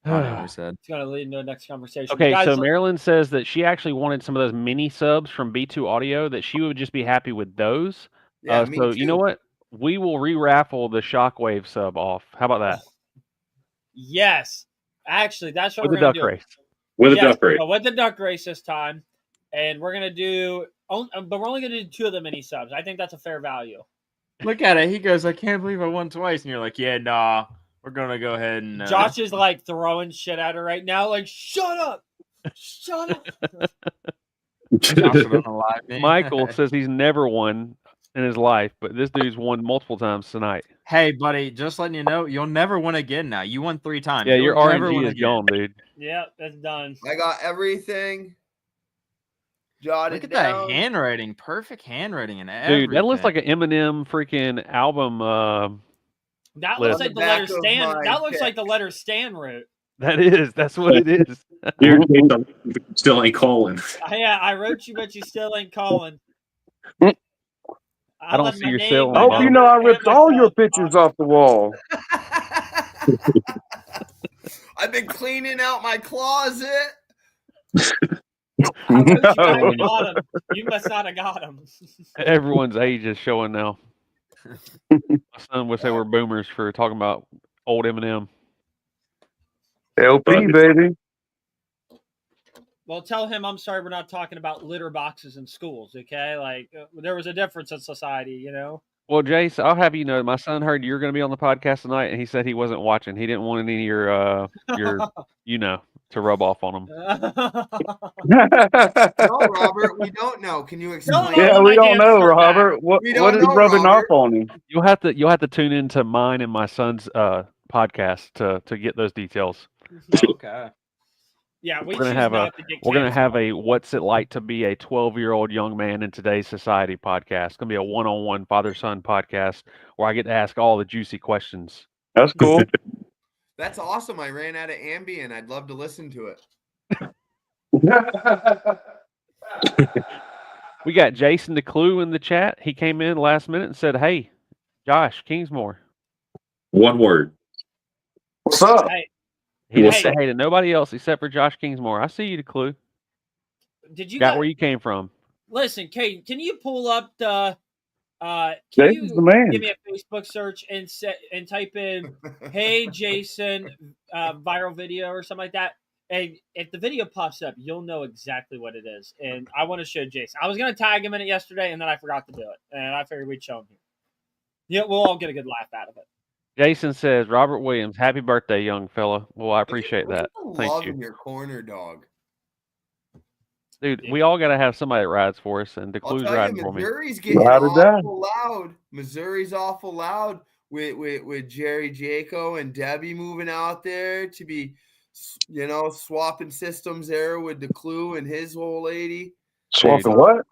I never said. It's gonna lead into the next conversation. Okay, Guys, so Marilyn says that she actually wanted some of those mini subs from B2 Audio, that she would just be happy with those. Yeah, me So too. you know what? We will re-raffle the Shockwave sub off. How about that? yes. Actually, that's what With we're the gonna duck do. race. With a Yes, duck race. but with the duck race this time, and we're gonna do. But we're only gonna do 2 of the mini subs. I think that's a fair value. Look at it. He goes, I can't believe I won twice. And you're like, yeah, nah. We're going to go ahead and. Josh is like throwing shit at her right now. Like, shut up, shut up. Josh would unalive me. Michael says he's never won in his life, but this dude's won multiple times tonight. Hey, buddy, just letting you know, you'll never win again now. You won 3 times. Yeah, You'll your never RNG win is again. gone, dude. Yeah, that's done. I got everything jotted Look at down. that handwriting. Perfect handwriting and everything. Dude, that looks like an Eminem freaking album. That List. looks like On the the letter back of Stan. my That looks like pick. the letter Stan wrote. That's what it is. You're still ain't calling. Yeah, I wrote you, but you still ain't calling. I don't left see my your name, cell my I on hope you number, know I and ripped my all cell your phone. pictures off the wall. I've been cleaning out my closet. I wrote you back No. and got 'em. You must not have got them. Everyone's age is showing now. My son would say we're boomers for talking about old Eminem. LP, baby. Well, tell him I'm sorry we're not talking about litter boxes in schools, okay? Like, there was a difference in society, you know? Well, Jace, I'll have you know, my son heard you're going to be on the podcast tonight, and he said he wasn't watching. He didn't want any of your to rub off on him. No, Robert, we don't know. Can you explain? know. Yeah, Hold we my don't damn know, shirt back. Robert. What We what don't is know, rubbing Robert. off on him? You'll have to tune into mine and my son's podcast to get those details. Okay. Yeah, we We're gonna choose have not to get We're going to canceled. have a "What's It Like to Be a 12-Year-Old Young Man in Today's Society" podcast. It's going to be a one-on-one father-son podcast where I get to ask all the juicy questions. That's cool. That's awesome. I ran out of Ambien. I'd love to listen to it. We got Jason DeClue in the chat. He came in last minute and said, "Hey, Josh Kingsmore." One word. What's up? Hey, He We'll didn't see. say hey to nobody else except for Josh Kingsmore. I see you, the clue. Did you Got guys, where you came from. listen, Kate? Can you pull up the? Can Jason's you the man. give me a Facebook search and type in "Hey Jason" viral video or something like that? And if the video pops up, you'll know exactly what it is. And I want to show Jason. I was gonna tag him in it yesterday, and then I forgot to do it. And I figured we'd show him here. Yeah, we'll all get a good laugh out of it. Jason says, Robert Williams, happy birthday, young fella. Well, I appreciate Look that. at the Thank love you. in your corner, dog. Dude, we all got to have somebody that rides for us, and the I'll clue's tell you, riding for me. Missouri's getting Ride or die. awful loud. Missouri's awful loud with Jerry Jaco and Debbie moving out there to be, swapping systems there with the Clue and his old lady. Swapping what?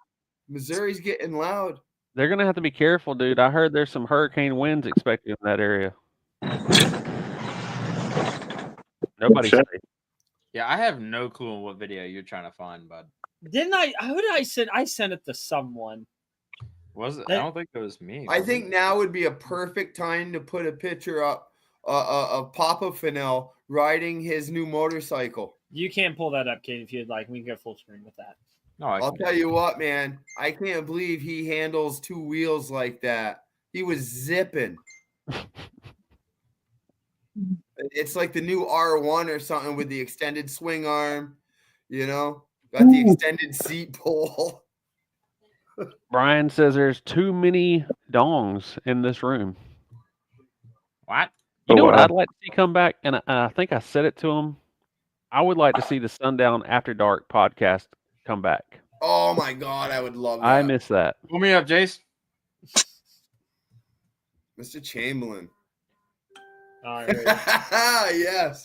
Missouri's getting loud. They're going to have to be careful, dude. I heard there's some hurricane winds expected in that area. Nobody's Shit. safe. Yeah, I have no clue on what video you're trying to find, bud. Didn't I? Who did I send? I sent it to someone. Was it? I don't think it was me. I was think it? now would be a perfect time to put a picture up of Papa Fennell riding his new motorcycle. You can pull that up, Kate, if you'd like. We can go full screen with that. No, I I'll can- tell you what, man. I can't believe he handles two wheels like that. He was zipping. It's like the new R1 or something with the extended swing arm, got the extended seat pole. Brian says there's too many dongs in this room. What? You know what wow. I'd like to see come back? And I think I said it to him. I would like to see the Sundown After Dark podcast come back. Oh my God, I would love that. I miss that. Pull me up, Jace. Mr. Chamberlain. All right. Yes.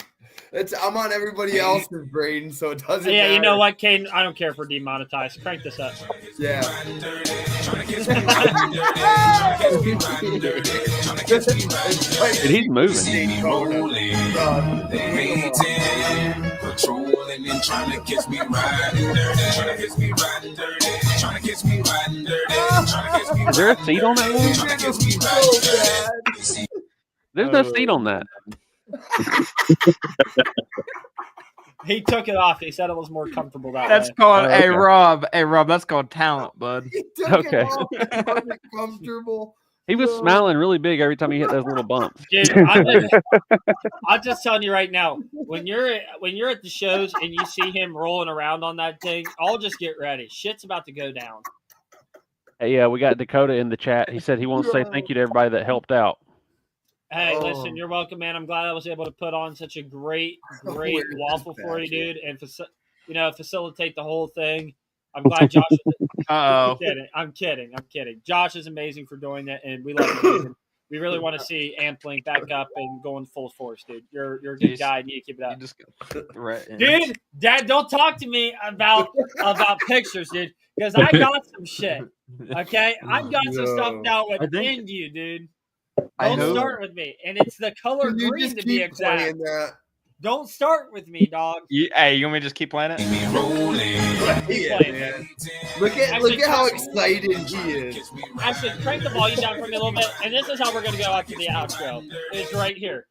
I'm on everybody else's brain, so it doesn't Yeah, matter. you know what, Caden? I don't care if we're demonetized. Crank this up. Yeah. Dude, he's moving. Patrolling and trying to catch me riding dirty, trying to catch me riding dirty, trying to catch me riding dirty, trying to catch me Is there a seat on that one? trying to catch me riding dirty. There's no seat on that. He took it off. He said it was more comfortable that That's way. called. Oh, Hey, okay. Rob. Hey, Rob. That's called talent, bud. He took Okay. it off. It wasn't comfortable. He was No. smiling really big every time he hit those little bumps. Dude, I'm just telling you right now, when you're at the shows and you see him rolling around on that thing, I'll just get ready. Shit's about to go down. Hey, yeah, we got Dakota in the chat. He said he wants to say thank you to everybody that helped out. Hey, Oh. listen, you're welcome, man. I'm glad I was able to put on such a great Where is waffle for you, Patrick? dude, and facilitate the whole thing. I'm glad Josh. Uh-oh. I'm kidding. Josh is amazing for doing that, and we love him. We really want to see Amplink back up and going full force, dude. You're a good Jeez. guy. You need to keep it You up. just got threatened. Dude, Dad, don't talk to me about pictures, dude, because I got some shit. Okay, I've got some stuff No. now I think- within you, dude. I Don't know. start with me, and it's the color Can you green just to be keep exact. playing that? Don't start with me, dog. Hey, you want me to just keep playing it? Me rolling. Keep Yeah, playing. man. Look at how excited he is. Actually, crank the volume down for me a little bit, and this is how we're gonna go out to the outro. It's right here.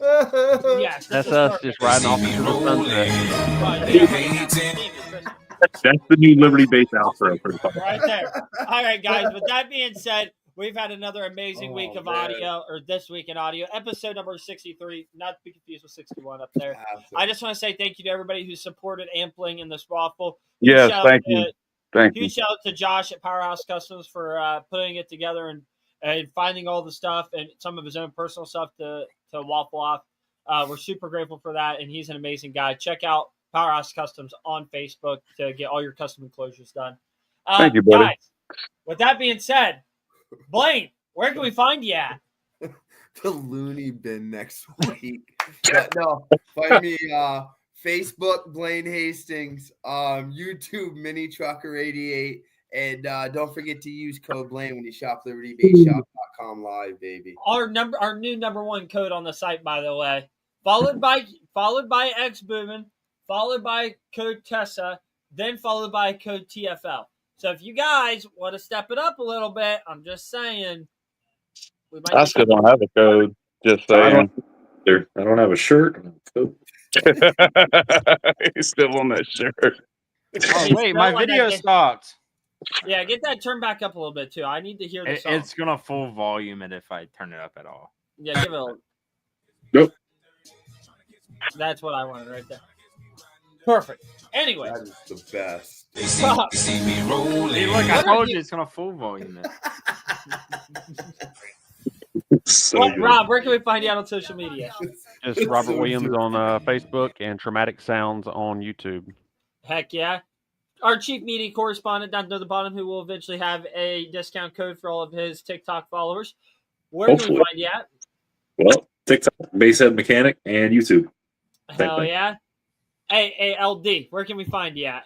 Yes, this That's is us perfect. just riding off into the sunset. Right, That's the new Liberty Base outro for the podcast. right there. All right, guys. With that being said, we've had another amazing week of man. audio, or this week in audio, episode number 63, not to be confused with 61 up there. I just want to say thank you to everybody who supported Amplink in this waffle. Yes, Shout thank out you. to- Thank you. Huge shout out to Josh at Powerhouse Customs for putting it together and finding all the stuff and some of his own personal stuff to waffle off. We're super grateful for that, and he's an amazing guy. Check out Powerhouse Customs on Facebook to get all your custom enclosures done. Thank you, buddy. Guys, with that being said, Blaine, where can we find you at? The loony bin next week. But no, find me Facebook Blaine Hastings, YouTube Mini Trucker 88, and don't forget to use code Blaine when you shop LibertyBaseShop.com live, baby. Our new number one code on the site, by the way, followed by X Boomin, followed by code Tessa, then followed by code TFL. So if you guys want to step it up a little bit, I'm just saying, we might I be still don't have a code. Just saying. There, I don't have a shirt. Oh, He's still on that shirt. Oh He's wait, my still on that video game. stopped. Yeah, get that turned back up a little bit too. I need to hear the song. It's gonna full volume it if I turn it up at all. Yeah, give it a. Nope. That's what I wanted right there. Perfect. Anyway, That is the best. They see me rolling. Hey, look, I told you it's gonna full volume it. so what, good. Rob, where can we find you out on social media? Just It's Robert so Williams good. on Facebook and Traumatic Sounds on YouTube. Heck yeah. Our chief media correspondent down to the bottom, who will eventually have a discount code for all of his TikTok followers. Where can we Hopefully. find you at? Well, TikTok, Basehead Mechanic, and YouTube. Hell thing. yeah. Hey, LD, where can we find you at?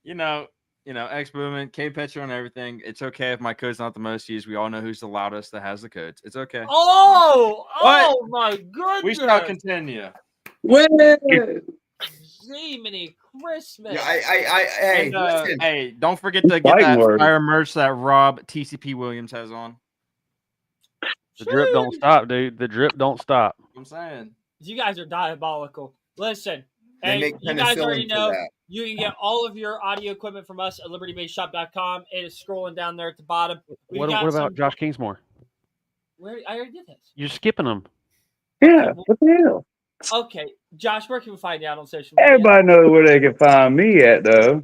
You know, X Booming, K Petro and everything. It's okay if my code's not the most used. We all know who's the loudest that has the codes. It's okay. Oh What? my goodness. We shall continue. Jiminy Christmas. Yeah, hey, And, listen. hey, don't forget to get Fighting that words. fire merch that Rob TCP Williams has on. The drip don't stop, dude. The drip don't stop. I'm saying. You guys are diabolical. Listen, They hey, make you guys penicillin already for know that. you can get all of your audio equipment from us at libertybaseshop.com. It is scrolling down there at the bottom. We've What got about some- Josh Kingsmore? I already did this. You're skipping him. Yeah, what the hell? Okay, Josh, where can we find you out on social media? Everybody knows where they can find me at, though.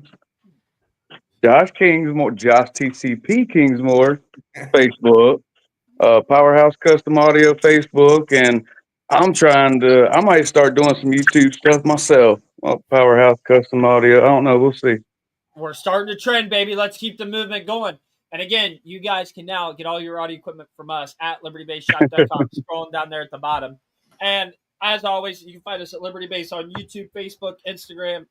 Josh Kingsmore, Josh TCP Kingsmore, Facebook, Powerhouse Custom Audio Facebook, and I might start doing some YouTube stuff myself. Powerhouse Custom Audio. I don't know. We'll see. We're starting to trend, baby. Let's keep the movement going. And again, you guys can now get all your audio equipment from us at libertybaseshop.com, scrolling down there at the bottom. And as always, you can find us at Liberty Base on YouTube, Facebook, Instagram,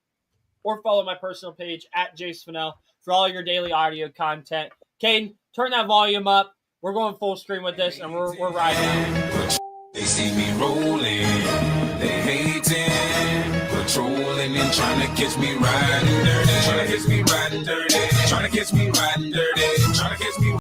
or follow my personal page at Jace Fennell for all your daily audio content. Caden, turn that volume up. We're going full stream with this, and we're riding out. They see me rolling. They hating. Patrolling and trying to catch me riding dirty. Trying to catch me riding dirty. Trying to catch me riding dirty. Trying to catch me